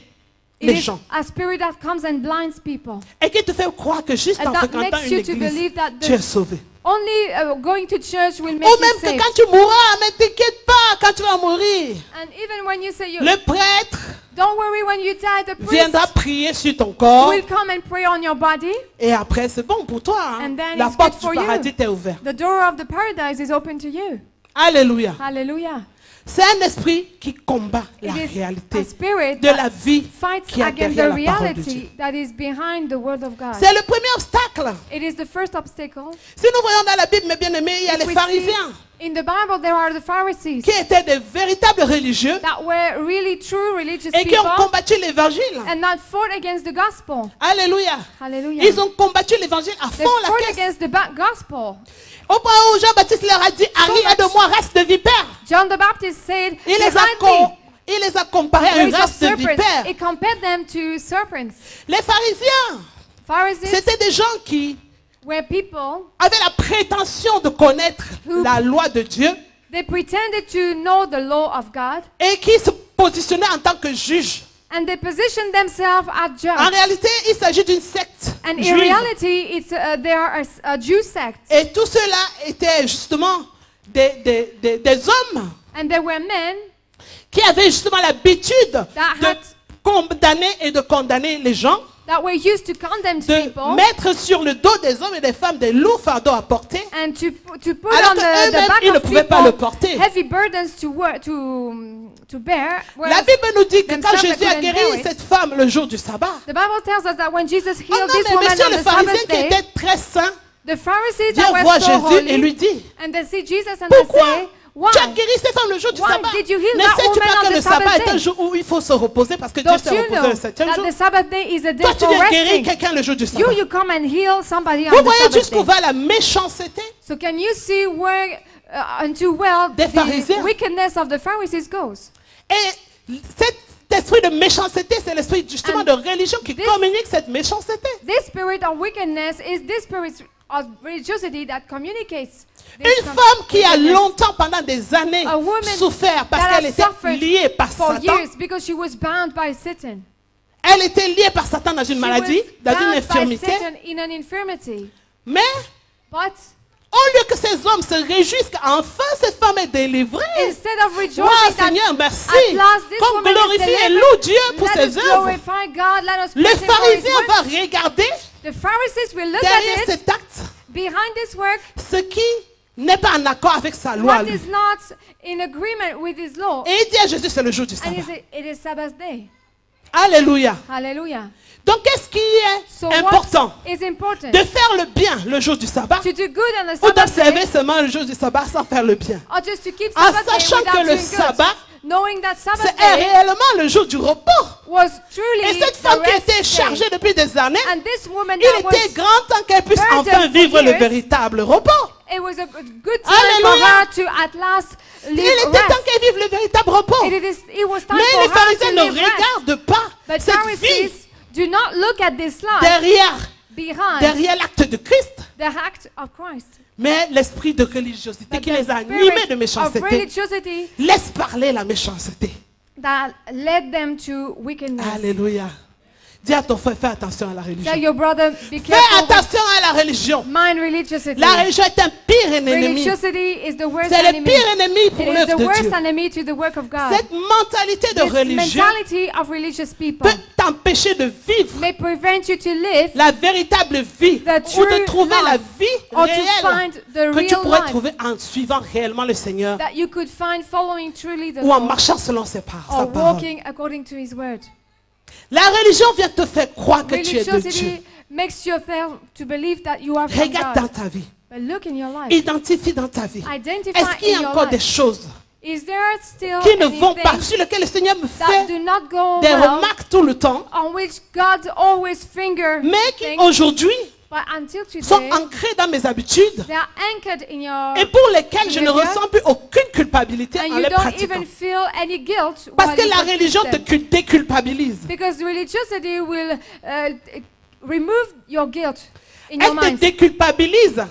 It les is gens a spirit that comes and blinds people. et qui te fait croire que juste And en that fréquentant makes une you to église, believe that tu es the, sauvé. only going to church will make Ou you même que saved. quand tu mourras, mais t'inquiète pas quand tu vas mourir. And even when you say you, Le prêtre don't worry when you die, the priest viendra prier sur ton corps will come and pray on your body. et après c'est bon pour toi. Hein. And then La it's porte good for du you. paradis t'est ouverte. The door of the paradise is open to you. Alléluia. Hallelujah. C'est un esprit qui combat la It is réalité a spirit de la that vie fights qui a against derrière the la parole de Dieu. reality that is behind the word of God. C'est le premier obstacle. It is the first obstacle. Si nous voyons dans la Bible, mes bien-aimés, il y a If les we pharisiens see in the Bible, there are the Pharisees qui étaient des véritables religieux that were really true religious et qui ont people combattu l'évangile. and not fought against the gospel. Alléluia. Hallelujah. Ils ont combattu l'évangile à They fond la fought caisse. against the gospel. Au point où Jean-Baptiste leur a dit, arrière de moi, race de vipères. John the Baptist said, Il les a comparés à "Race une of race de serpents." vipères. He compared them to serpents. Les pharisiens, Pharisees c'était des gens qui were people, avaient la prétention de connaître la loi de Dieu they pretended to know the law of God, et qui se positionnaient en tant que juges. and they positioned themselves as En judges. réalité, il s'agit d'une secte And in juive. reality, they are a Jew sect. Et tout cela étaient justement des hommes And there were men qui avaient justement l'habitude that de had condamner et de condamner les gens, that were used to condemn de people mettre sur le dos des hommes et des femmes des lourds fardeaux à porter, and to put alors on the qu'eux-mêmes, back ils ne of pouvaient pas le people porter. heavy burdens to bear. La whereas Bible nous dit que quand themselves Jésus a couldn't bear guéri it. cette femme le jour du sabbat, The Bible tells us that when Jesus oh healed non, this mais woman monsieur on le the pharisien Sabbath qui day, était très saint the Pharisees vient that were voir so Jésus et holy, lui dit, and they see Jesus and they pourquoi say, why? tu as guéri cette femme le jour du Why sabbat? did you heal Ne that sais-tu woman pas on que the le sabbat Sabbath est un day? jour où il faut se reposer parce que Dieu Don't s'est you reposé know le septième that jour? the Sabbath day is a day Toi, tu for viens guérir resting? quelqu'un le jour du sabbat. You come and heal somebody Vous on the voyez Sabbath jusqu'où day. va la méchanceté? So can you see where unto well Des pharisiens. the wickedness of the Pharisees goes? Et cet esprit de méchanceté, c'est l'esprit justement And de religion qui this- communique cette méchanceté. This spirit of wickedness is this spirit of religiosity that communicates. this Une femme qui a wickedness longtemps, pendant des années, A woman souffert parce that qu'elle has était suffered liée par for Satan. years because she was bound by Satan. Elle était liée par Satan dans une She maladie, was dans une bound by infirmité. Satan in an infirmity. Mais But au lieu que ces hommes se réjouissent qu'enfin cette femme est délivrée, instead of rejoicing wow, that Seigneur, merci, at last this qu'on woman is glorifie et delivered, loue Dieu pour let us ses œuvres. glorify God, let us Le praise Him for His pharisien work. va regarder The Pharisees will look derrière at it, cet acte behind this work, ce qui n'est pas en accord avec sa loi. à what lui. is not in agreement with His law. Et il dit à Jésus, c'est le jour du And sabbat. it is Sabbath day. Alléluia. Hallelujah. Donc, qu'est-ce qui est So important? what is important? De faire le bien le jour du sabbat To do good on the ou Sabbath d'observer day, seulement le jour du sabbat sans faire le bien? or just to keep En Sabbath day sachant without que le doing good, sabbat, knowing that Sabbath c'est day réellement le jour du repos. was truly Et cette the femme qui rest était day. chargée depuis des années, And this woman il that était was, grand temps qu'elle puisse burdened enfin for vivre le years. véritable repos. it was a good time for Alléluia. her to at last Il live était temps rest. qu'elle vive le véritable repos. It was time Mais for les her pharisiens to ne live rest. regardent pas But cette vie Pharisees do not look at this life derrière behind l'acte de Christ, the act of Christ. mais l'esprit de religiosité But qui the les a spirit animés de of méchanceté. religiosity Laisse parler la méchanceté. that led them to wickedness. Alléluia. Dis à ton frère, fais attention à la Tell religion. your brother, be Fais careful with attention à la religion. mind religiosity. La religion est un pire ennemi. Religiosity is the worst C'est le enemy. pire ennemi pour It is l'œuvre the de worst Dieu. enemy to the work of God. Cette mentalité de This religion mentality of religious people peut t'empêcher de vivre may prevent you to live la véritable vie The ou de true trouver la life, vie or to réelle find the que tu real pourrais life trouver en suivant réellement le Seigneur that you could find following truly the ou en Lord marchant selon sa or parole. walking according to His word. La religion vient te faire croire que tu es de Dieu. Religiosity makes you fail to believe that you are from Regarde dans God. ta vie. But look in your life. Identifie dans ta vie. Identify Est-ce qu'il y in a your encore des life. choses Is there still qui ne vont pas, anything sur lesquelles le Seigneur me that fait do not go des well, remarques tout le temps, on which God always finger mais qui things, aujourd'hui but until sont today, ancrées dans mes habitudes they are anchored in your et pour lesquelles je ne behavior, ressens plus aucune culpabilité and en you les don't pratiquant. even feel any guilt Parce while que you la practice religion te them. déculpabilise. Because religiosity will remove your guilt in your Elle te mind. déculpabilise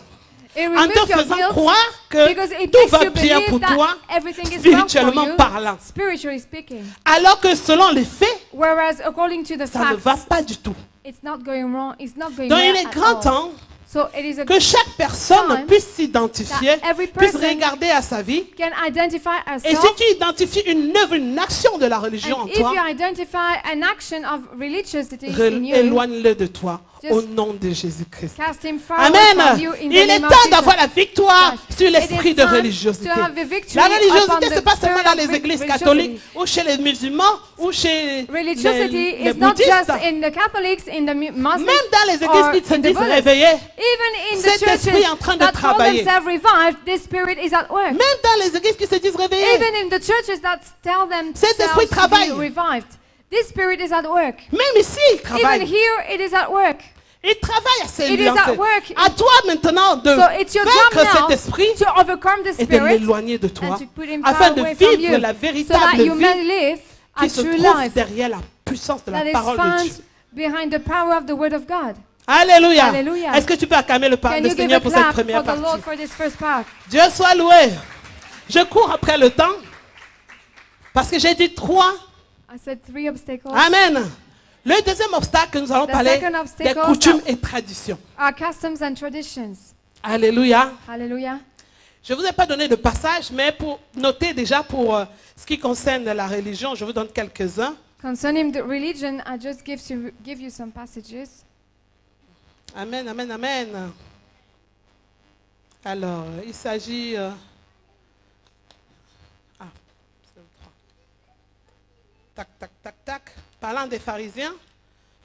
It en te removes your faisant guilt croire que because it tout makes va you bien believe pour that toi, everything is well for spirituellement you, parlant. spiritually speaking. Alors que selon les faits, Whereas according to the ça ne va facts, pas du tout. it's not going wrong. It's not going Donc well il est at grand all. temps So it is a que chaque personne time puisse s'identifier, that every puisse person regarder à sa vie. can identify Et herself. si tu identifies une œuvre, une action de la religion en And if you toi, identify an action of religiosity in you, éloigne-le de toi just au nom de Jésus-Christ. cast him far away from Amen. you in the Il est name of temps Jesus. d'avoir la victoire Yes. sur It l'esprit is de time religiosité. to have the victory La upon religiosité, the c'est pas seulement spirit dans of les églises religiosity. catholiques ou chez les musulmans ou chez Religiosity les is not bouddhistes. just in the Catholics, in the Muslims, Même dans les or églises qui se in the disent Buddhists. réveillées, Even in the cet churches esprit est en train de that call travailler. themselves revived, this spirit is at work. même dans les églises qui se disent réveillées, Even in the churches that tell Cet themselves esprit to travaille. be revived, this spirit is at work. même ici, il Even travaille. here, it is at work. Il travaille à ses It is at work. À toi maintenant de So it's your job vaincre now cet esprit to overcome the et de spirit l'éloigner de toi, and to put him afin far de away from vivre you, la so véritable that you vie may live a qui se true trouve life derrière la puissance de la that is parole de found Dieu. behind the power of the word of God. Alléluia. Alléluia. Est-ce que tu peux acclamer le Can you give Seigneur a pour cette clap première for the Lord partie? for this first part? Dieu soit loué. Je cours après le temps parce que j'ai dit 3. I said 3 obstacles. Amen. Le deuxième obstacle que nous allons The parler second des obstacle coutumes et traditions. Our customs and traditions. Alléluia. Hallelujah. Je ne vous ai pas donné de passage, mais pour noter déjà pour ce qui concerne la religion, je vous donne quelques-uns. Concerning the religion, I just give you some passages. Amen, amen, amen. Alors, il s'agit... c'est le 3. Tac, tac, tac, tac. Parlant des pharisiens,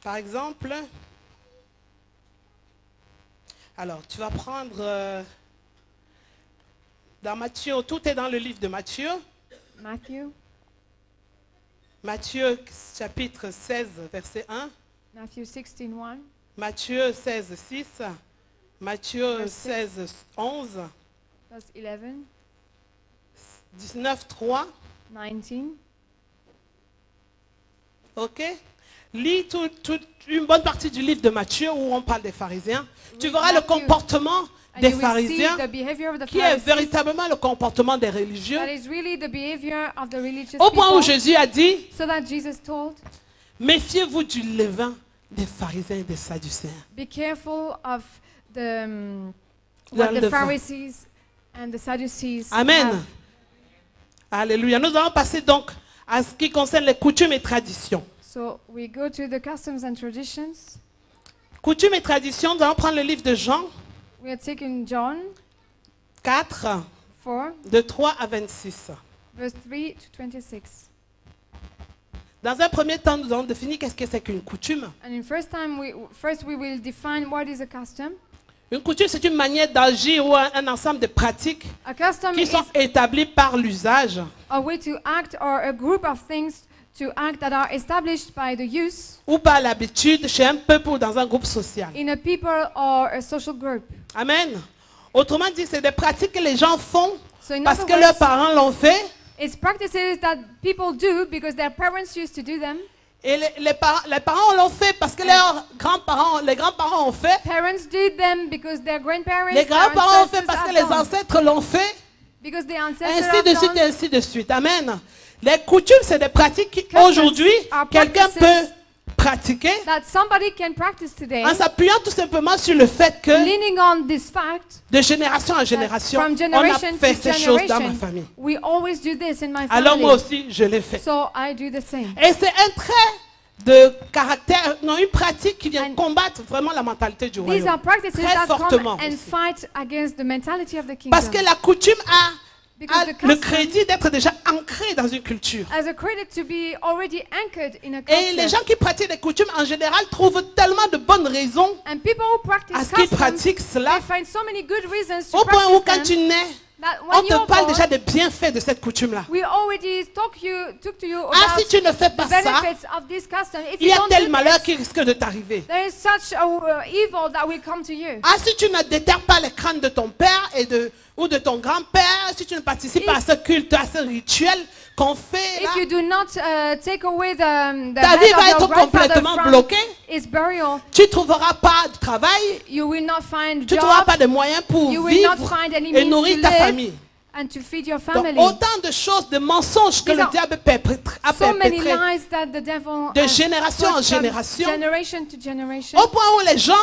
par exemple. Alors, tu vas prendre... dans Matthieu, tout est dans le livre de Matthieu. Matthew. Matthieu, chapitre 16, verset 1. Matthew 16:1. Matthieu 16, 6. Matthieu 16, 11. Verse 11. 19, 3. 19. Ok? Lis une bonne partie du livre de Matthieu où on parle des pharisiens. Tu verras le comportement And des you will see pharisiens the behavior of the qui est Pharisees. véritablement le comportement des religieux. That is really the behavior of the religious Au point où people. Jésus a dit, So that Jesus told, méfiez-vous du levain des pharisiens et des sadducéens. be careful of the Le what the levain. Pharisees and the Sadducees Amen. have. Alléluia. Nous allons passer donc à ce qui concerne les coutumes et traditions. So we go to the customs and traditions. Coutumes et traditions, nous allons prendre le livre de Jean We are taking John 4, 4, de 3 à 26. verse 3 to 26. Dans un premier temps, nous allons définir qu'est-ce que c'est qu'une coutume. And in first we will define what is a custom. Une coutume, c'est une manière d'agir ou un ensemble de pratiques A custom qui is sont établies par l'usage a way to act or a group of things to act that are established by the use ou par l'habitude chez un peuple ou dans un groupe social. in a people or a social group. Amen. Autrement dit, c'est des pratiques que les gens font So in parce other que leurs words, parents l'ont fait it's practices that people do because their parents used to do them. et les parents l'ont fait parce que leurs grands-parents, les grands-parents ont fait. Parents did them because their grandparents, Les their grands-parents ont fait ancestors parce que have les done. ancêtres l'ont fait. Because the ancestors Ainsi have de suite done. et ainsi de suite. Amen. Les coutumes, c'est des pratiques Customs qu'aujourd'hui, are quelqu'un practices peut pratiquer That somebody can practice today, en s'appuyant tout simplement sur le fait que leaning on this fact, de génération en that génération, from on a generation fait to ces choses dans ma generation, famille. we always do this in my Alors moi family. aussi, je l'ai fait. So I do the same. Et c'est un trait de caractère, non, une pratique qui vient And combattre vraiment la mentalité du These are royaume. practices Très that come fortement and aussi. fight against the mentality of the kingdom. Parce que la coutume a Because the le custom crédit d'être déjà ancré dans une culture. has a credit to be already anchored in a Et les culture. gens qui pratiquent les coutumes en général trouvent tellement de bonnes raisons And people who à practice ce qu'ils customs, pratiquent cela, they find so many good reasons to au point où quand practice tu them, nais, that on when te you're parle born, déjà des bienfaits de cette coutume-là. we already talk to you Ah, about si tu ne fais the pas ça, benefits of this custom. If il y you a don't tel do malheur this, qui risque de t'arriver. there is such a evil that will come to you. Ah, si tu ne déterres pas les crânes de ton père et de ou de ton grand-père, si tu ne participes pas à ce culte, à ce rituel qu'on fait là, If you do not take away the ta vie head va of your être grandfather complètement from bloquée. his burial, Tu ne trouveras pas de travail, you will not find tu ne trouveras job, pas de moyens pour you will not vivre find any et means nourrir to ta live famille. and to feed your Donc, family. autant de choses, de mensonges que These le are diable a So many perpétrés lies that the devil de has génération en put from génération, generation to generation. au point où les gens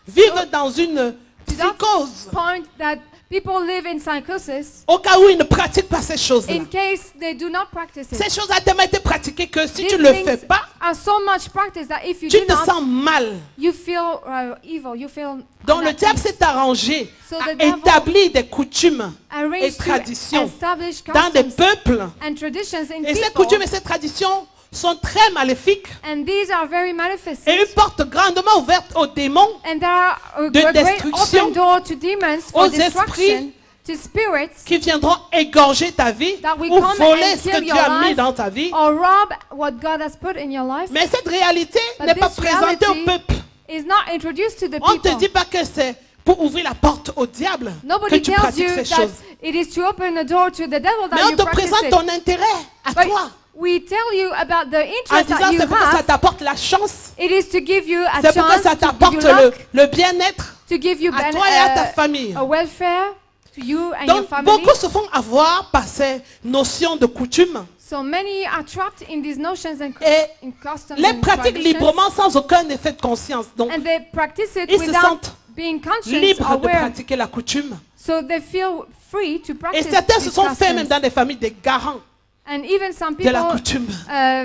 vivent dans une To that psychose, point that people live in psychosis au cas où ils ne pratiquent pas ces choses-là. in case they do not practice it. Ces choses ont tellement été pratiquées que si These tu ne le things fais pas, are so much practice that if you tu do te not, sens mal. you feel evil, you feel Donc le diable uneasy. s'est arrangé So à the devil établir des coutumes et Arranged to traditions establish dans des customs peuples. and traditions in Et ces people, coutumes et ces traditions sont très maléfiques and these are very manifest. et une porte grandement ouverte aux démons, And there are a de great destruction, open door to demons for aux destruction, to spirits qui viendront égorger ta vie that will ou come voler and ce que kill Dieu your a mis life dans ta vie. or rob what God has put in your life. Mais cette réalité But n'est pas this présentée au reality peuple. is not introduced to the On ne te people. dit pas que c'est pour ouvrir la porte au diable que Nobody tu tells pratiques you ces that choses. it is to open the door to the devil Mais that on you te practice présente it. ton intérêt à But toi we tell you about the en interest disant that you c'est pour que ça have. t'apporte la chance, It is to give you a c'est pour que chance, ça to give t'apporte you luck, le bien-être to give you à toi et à ta famille. a welfare to you and your Donc family. beaucoup se font avoir par ces notions de coutume So many are trapped in these notions and et in customs les and pratiquent traditions, librement sans aucun effet de conscience. Donc and they practice it ils se without sentent being conscious, libres de aware. pratiquer la coutume. So they feel free to Et practice certains se these sont faits même customs. dans des familles des garants And even some de la people coutume.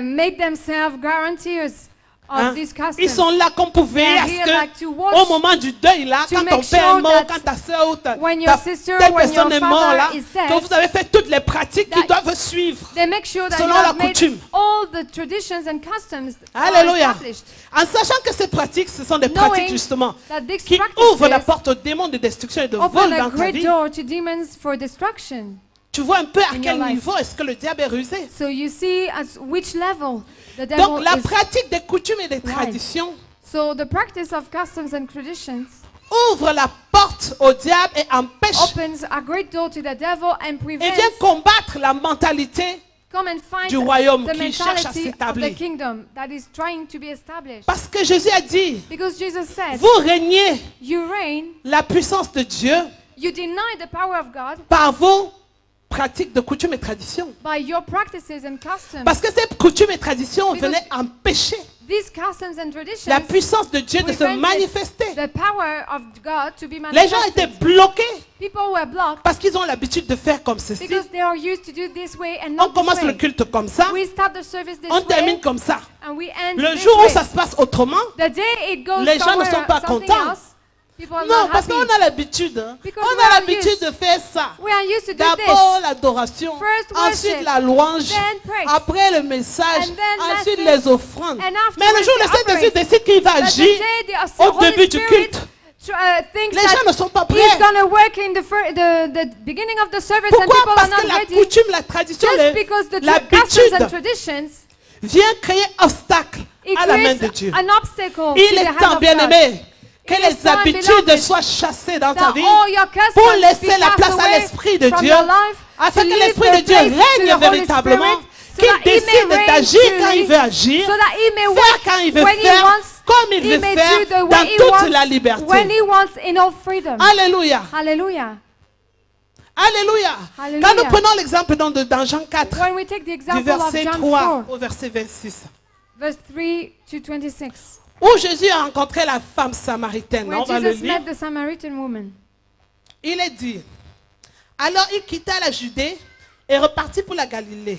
make themselves guarantees of Hein? these customs. Ils sont là comme pour veiller à They're ce here like to watch, que au moment du deuil là, to quand ton make père sure est mort, that quand ta soeur ou ta when your telle sister, when personne your est mort father là, is dead, que vous avez fait toutes les pratiques qui that doivent suivre. They make sure that selon you la have made coutume. all the traditions and customs Alléluia. are established. En sachant que ces pratiques, ce sont des Knowing pratiques justement that these qui ouvrent la practices porte aux démons de destruction et de vol open a dans ta great vie. door to demons for destruction. Tu vois un peu à in quel your life. niveau est-ce que le diable est rusé. So you see at which level the devil Donc la is. pratique des coutumes et des traditions So the practice of customs and traditions ouvre la porte au diable et empêche opens a great door to the devil and et prevents vient combattre la mentalité come and find du royaume the qui cherche à mentality of the s'établir. kingdom that is trying to be established. Parce que Jésus a dit, Because Jesus said, vous régnez you reign, la puissance de Dieu you deny the power of God par vos pratiques de coutumes et traditions. by your practices and customs. Parce que ces coutumes et traditions Because venaient empêcher These customs and traditions la puissance de Dieu de se prevented manifester. the power of God to be Les gens étaient manifested. bloqués People were blocked parce qu'ils ont l'habitude de faire comme ceci. because they are used to do this way and On not commence this le way. culte comme ça, We start the service this on way termine comme ça. and we end Le this jour où way. ça se passe autrement, The day it goes les gens ne somewhere, sont pas something contents. else, people are non, not parce happy. qu'on a l'habitude. Hein. Because On we a are l'habitude used. de faire ça. We are used to do D'abord this. l'adoration, First ensuite worship, la louange, then praise, après le message, and then ensuite message, les offrandes. and Mais le afterwards jour où le the Saint-Esprit offerings. décide qu'il va But the agir day the au Holy début du Spirit culte, thinks les gens that ne sont pas He's prêts. gonna work in the beginning of the service and Pourquoi? people are Parce not que la ready. coutume, la tradition, Just because the customs and l'habitude traditions, vient créer obstacle it à la main de creates Dieu. an obstacle Il to the est hand temps, of God. bien-aimé, que It is les time, habitudes beloved, soient chassées dans ta That vie all your customs pour be laisser la cast place à away l'Esprit de from Dieu, your life, afin to que leave l'Esprit the de Dieu place to règne the Holy véritablement, Spirit, so qu'il that He may décide reign d'agir quand truly, il veut agir, so that He may faire work quand il veut when He faire, wants, comme il He veut may faire, do the dans way He toute wants, la liberté. when He wants in all freedom. Alléluia. Hallelujah. Alléluia. Hallelujah. Quand nous prenons l'exemple dans Jean 4, When we take the du example of verset John 3 4, au verset 26, verse 3 to 26, où Jésus a rencontré la femme samaritaine, where on va le Jesus lire, met the Samaritan woman. il est dit, alors il quitta la Judée et repartit pour la Galilée.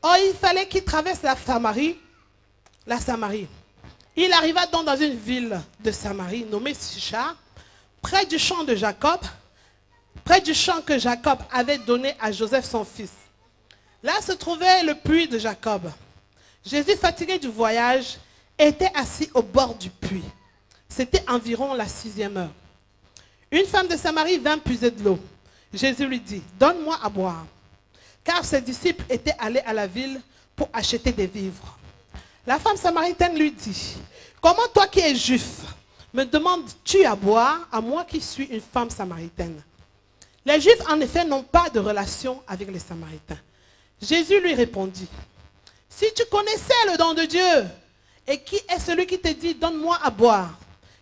Or, il fallait qu'il traverse la Samarie. Il arriva donc dans une ville de Samarie nommée Sychar, près du champ de Jacob, près du champ que Jacob avait donné à Joseph son fils. Là se trouvait le puits de Jacob. Jésus, fatigué du voyage, était assis au bord du puits. C'était environ la 6e heure. Une femme de Samarie vint puiser de l'eau. Jésus lui dit, donne-moi à boire. Car ses disciples étaient allés à la ville pour acheter des vivres. La femme samaritaine lui dit, comment toi qui es juif, me demandes-tu à boire, à moi qui suis une femme samaritaine? Les Juifs, en effet, n'ont pas de relation avec les Samaritains. Jésus lui répondit, « Si tu connaissais le don de Dieu, et qui est celui qui te dit, donne-moi à boire,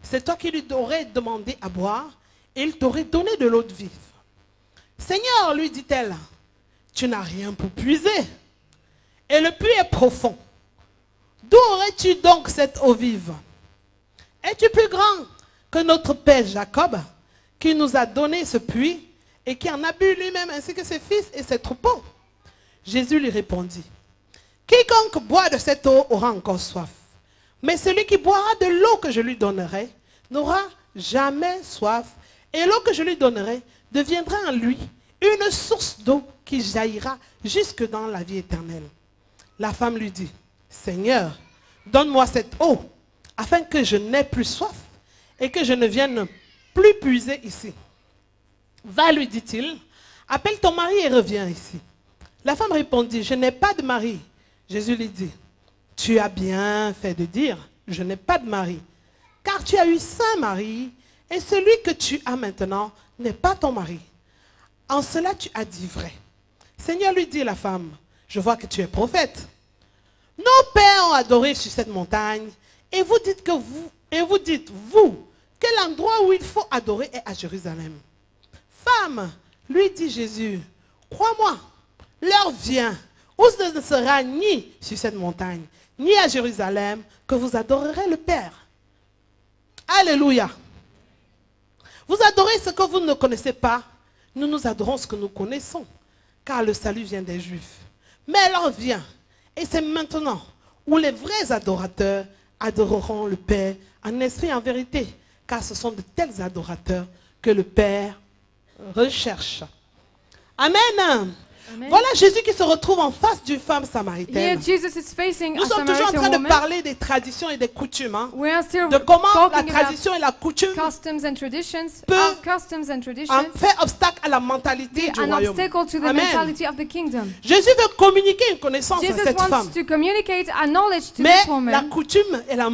c'est toi qui lui aurais demandé à boire, et il t'aurait donné de l'eau vive. Seigneur, lui dit-elle, tu n'as rien pour puiser, et le puits est profond. D'où aurais-tu donc cette eau vive? Es-tu plus grand que notre père Jacob, qui nous a donné ce puits, et qui en a bu lui-même, ainsi que ses fils et ses troupeaux? » Jésus lui répondit, « Quiconque boit de cette eau aura encore soif. Mais celui qui boira de l'eau que je lui donnerai n'aura jamais soif. Et l'eau que je lui donnerai deviendra en lui une source d'eau qui jaillira jusque dans la vie éternelle. » La femme lui dit, « Seigneur, donne-moi cette eau, afin que je n'aie plus soif et que je ne vienne plus puiser ici. » « Va, lui dit-il, appelle ton mari et reviens ici. » La femme répondit, « Je n'ai pas de mari. » Jésus lui dit, « Tu as bien fait de dire, je n'ai pas de mari, car tu as eu 5 maris, et celui que tu as maintenant n'est pas ton mari. En cela tu as dit vrai. » Seigneur, lui dit la femme, « Je vois que tu es prophète. Nos pères ont adoré sur cette montagne, et vous dites, vous, que l'endroit où il faut adorer est à Jérusalem. » Femme, lui dit Jésus, crois-moi, l'heure vient où ce ne sera ni sur cette montagne, ni à Jérusalem, que vous adorerez le Père. Alléluia. Vous adorez ce que vous ne connaissez pas, nous adorons ce que nous connaissons, car le salut vient des Juifs. Mais l'heure vient, et c'est maintenant, où les vrais adorateurs adoreront le Père en esprit et en vérité, car ce sont de tels adorateurs que le Père recherche. Amen. Amen. Voilà Jésus qui se retrouve en face d'une femme Here samaritaine. Jesus is facing Nous a sommes toujours en Samaritan train de woman. parler des traditions et des coutumes, hein, We are still de comment la talking about tradition et la coutume customs and traditions. peut Our customs and traditions fait obstacle à la mentalité be du an royaume. obstacle to the Amen. mentality of the kingdom. Jésus veut communiquer une connaissance à Jesus cette wants femme. to communicate a knowledge to Mais this la woman coutume et la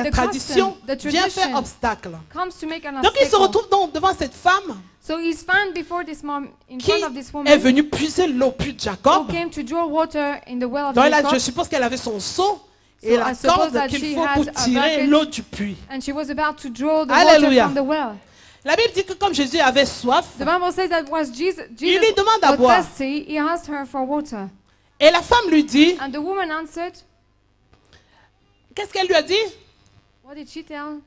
the tradition custom, the vient faire tradition obstacle. comes to make an Donc il se obstacle. retrouve donc devant cette femme So he's found before this mom, in qui front of this est woman venue puiser l'eau puits de who Jacob. came to draw water in the well of Donc là, je Jacob. suppose qu'elle avait son seau et So la I suppose corde that qu'il she faut had pour a tirer bucket. l'eau du puits. And she was about to draw the Alléluia. water from the well. La Bible dit que comme Jésus avait soif, The Bible says that was Jesus il lui demande à was boire. thirsty, he asked her for water. Et la femme lui dit, And the woman answered, qu'est-ce qu'elle lui a dit? what did she tell?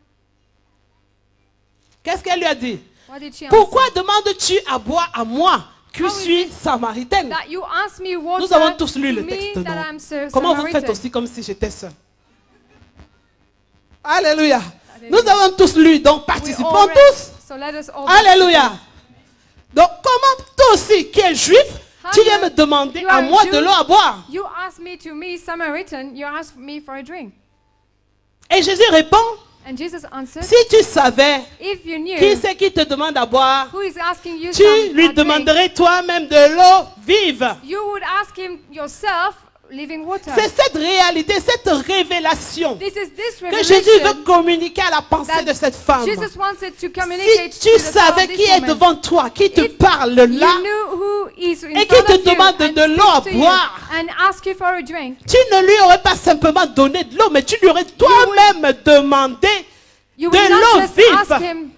Qu'est-ce qu'elle lui a dit? What did she answer? Pourquoi demandes-tu à boire à moi, qui How is suis it samaritaine? That you ask me water Nous avons tous lu to le me texte, that non? I'm Comment vous Samaritan. faites aussi comme si j'étais seule? Alléluia. Nous avons tous lu, donc We participons all read. tous. So let us all Alléluia. Donc comment toi aussi qui es juif, tu viens me demander you à are moi Jew. de l'eau à boire? You ask me Samaritan, you ask me for a drink. Et Jésus répond, And Jesus answered, si tu savais if you knew qui c'est qui te demande à boire, who is asking you tu lui a drink, demanderais toi-même de l'eau vive. you would ask him yourself living water. C'est cette réalité, cette révélation This is this que Jésus veut revelation communiquer à la pensée that de cette femme. Jesus wanted to communicate Si to tu the thought savais of qui this est woman. devant toi, qui te If parle You là, knew who is in et qui front te of you demande and de l'eau à speaks to you boire. and ask you for a drink. tu ne lui aurais pas simplement donné de l'eau, mais tu lui aurais toi-même demandé. You De would l'eau not just vive. ask him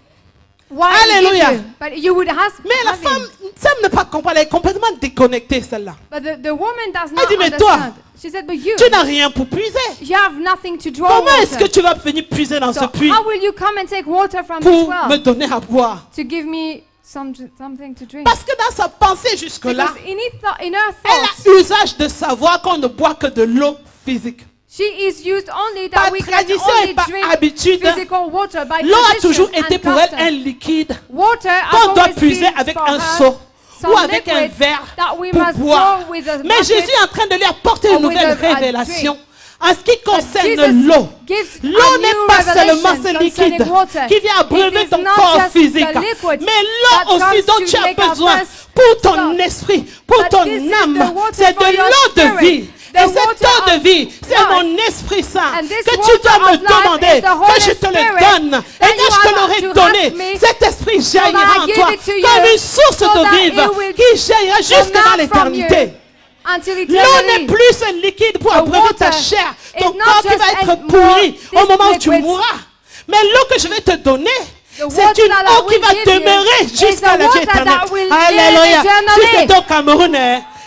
why Alléluia. he gives you, but you would ask Mais la have femme him. semble ne pas comprendre, elle est complètement déconnectée celle-là. But the woman does not dit, mais toi, understand. She said, but you Tu n'as rien pour puiser. have nothing to draw Comment est-ce que water. tu vas venir puiser dans ce So puits how will you come and take water from this pour me well donner à boire? to give me something to drink? Parce que dans sa pensée jusque-là, Because in her elle thoughts, a usage de savoir qu'on ne boit que de l'eau physique. she is used only Par that we can tradition only et par drink habitude, physical water by l'eau a tradition toujours and été pour elle custom. un liquide Water has qu'on doit always puiser been avec for un her seau some ou avec un liquid verre that we pour must boire. draw with a Mais bucket. Jésus est en train de lui apporter une or with nouvelle a révélation. drink. En ce qui concerne Jesus l'eau, gives l'eau a n'est new pas seulement revelation ce concerning liquide water. qui vient abreuver It is ton not corps just physique, the liquid mais that l'eau aussi comes dont to tu as make our besoin thirst pour ton stop. esprit, pour But ton this is âme. the water C'est for de your l'eau de spirit. vie. Et cette eau de vie, c'est mon Esprit Saint que tu dois me demander, que je te le donne. Et quand je te l'aurai donné, cet Esprit jaillira en toi comme une source d'eau vive qui jaillira jusque dans l'éternité. L'eau n'est plus un liquide pour abreuver ta chair, ton corps qui va être pourri au moment où tu mourras. Mais l'eau que je vais te donner, c'est une eau qui va demeurer jusqu'à la vie éternelle. Alléluia. Si c'est au Cameroun,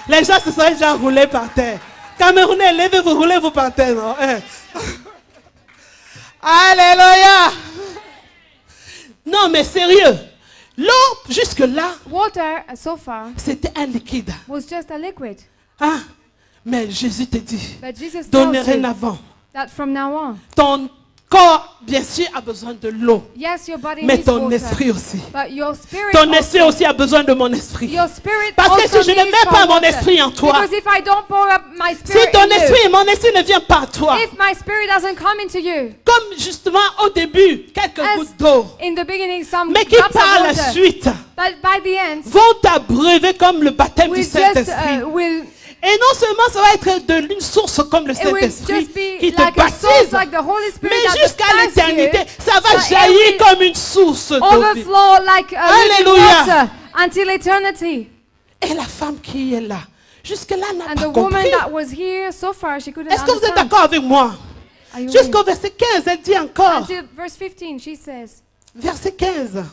les gens se seraient déjà roulés par terre. Camerounais, levez-vous, roulez-vous par terre. Non? Alléluia. Non, mais sérieux. L'eau, jusque-là, c'était un liquide. Ah, mais Jésus te dit, dorénavant, ton corps, bien sûr, a besoin de l'eau. Mais ton esprit aussi. Ton esprit aussi a besoin de mon esprit. Parce que si je ne mets pas mon esprit en toi, si ton esprit et mon esprit ne viennent pas à toi, comme justement au début, quelques gouttes d'eau, mais qui par la suite vont t'abreuver comme le baptême du Saint-Esprit. Et non seulement ça va être une source comme le Saint-Esprit qui te baptise, mais jusqu'à l'éternité, ça va jaillir comme une source d'eau vive. Alléluia. Et la femme qui est là, jusque-là n'a pas compris. Est-ce que vous êtes d'accord avec moi? Jusqu'au verset 15, elle dit encore. Verset 15.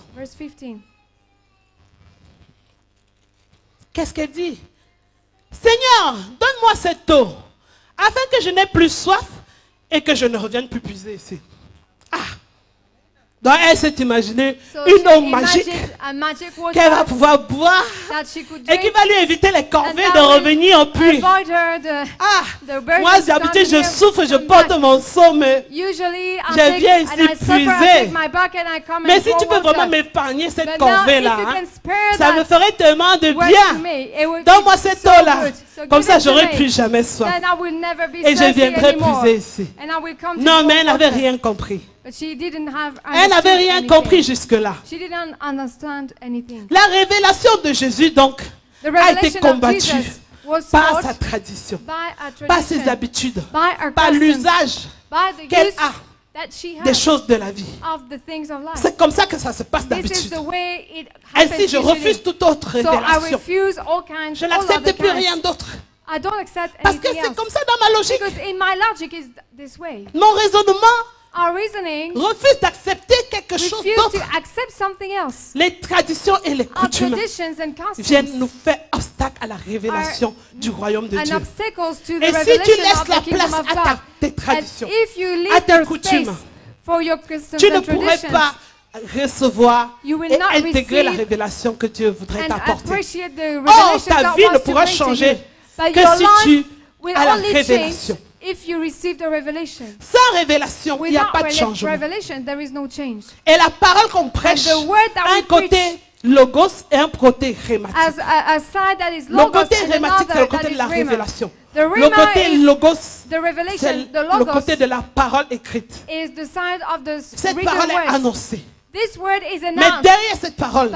Qu'est-ce qu'elle dit? Seigneur, donne-moi cette eau, afin que je n'ai plus soif et que je ne revienne plus puiser ici. Ah! Donc elle s'est imaginée une eau magique qu'elle va pouvoir boire et qui va lui éviter les corvées de revenir au puits. Ah! Moi d'habitude je souffre, je porte mon seau, mais je viens ici puiser. Mais si tu peux vraiment m'épargner cette corvée-là, ça me ferait tellement de bien. Donne-moi cette eau-là. Comme ça, j'aurai plus jamais soif. Et je viendrai puiser ici. Non, mais elle n'avait rien compris. Elle n'avait rien compris jusque-là. La révélation de Jésus, donc, a été combattue par sa tradition, par ses habitudes, par l'usage qu'elle a des choses de la vie. C'est comme ça que ça se passe d'habitude. Ainsi, je refuse toute autre révélation. Je n'accepte plus rien d'autre. Parce que c'est comme ça dans ma logique. Mon raisonnement refuse d'accepter quelque chose d'autre. Les traditions et les coutumes viennent nous faire obstacle à la révélation du royaume de Dieu. Et si tu laisses la place à tes traditions, à tes coutumes, tu ne pourrais pas recevoir et intégrer la révélation que Dieu voudrait t'apporter. Oh, ta vie ne pourra changer que si tu as la révélation. Sans révélation, il n'y a pas de changement. Et la parole qu'on prêche a un côté logos et un côté rhématique. Le côté rhématique, c'est le côté de la révélation. Le côté logos, c'est le côté de la parole écrite. Cette parole est annoncée. Mais derrière cette parole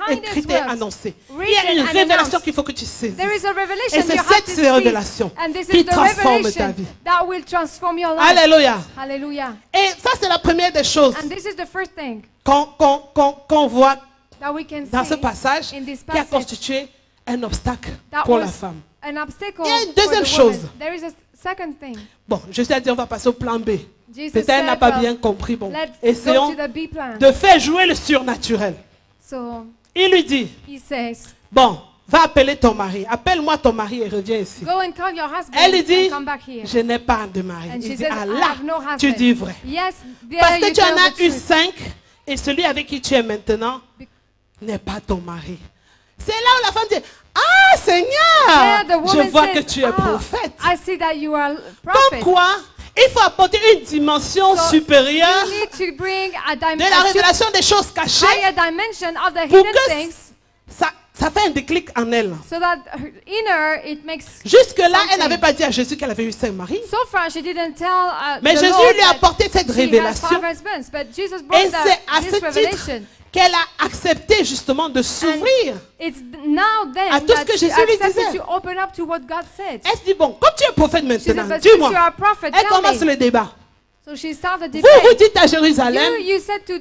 écrite et annoncée, il y a une révélation qu'il faut que tu saisisses. Et c'est cette révélation qui transforme ta vie. Alléluia. Et ça, c'est la première des choses qu'on voit dans ce passage qui a constitué un obstacle pour la femme. Il y a une deuxième chose. Bon, je sais dire, on va passer au plan B. Peut-être elle n'a pas bien compris. Bon, essayons de faire jouer le surnaturel. Il lui dit, bon, va appeler ton mari. Appelle-moi ton mari et reviens ici. Elle lui dit, je n'ai pas de mari. Il dit, ah là, tu dis vrai. Parce que tu en as eu 5 et celui avec qui tu es maintenant n'est pas ton mari. C'est là où la femme dit, ah Seigneur, je vois que tu es prophète. Comme quoi, il faut apporter une dimension supérieure de la révélation des choses cachées pour que Ça fait un déclic en elle. So that in her it makes. Jusque-là, elle something. n'avait pas dit à Jésus qu'elle avait eu 5 maris. So far, she didn't tell Mais the Jésus Lord lui a that apporté cette she had révélation. 5 husbands, but Jesus Et brought c'est à this ce titre revelation. qu'elle a accepté justement de s'ouvrir. It's now then À tout ce that que she Jésus lui accepted disait. to open up to what God said. Elle se dit, bon, comme tu es prophète She said, maintenant, but since dis-moi. you are a prophet, Elle tell commence me. le débat. So she started the Vous debate. dites à Jérusalem, You said in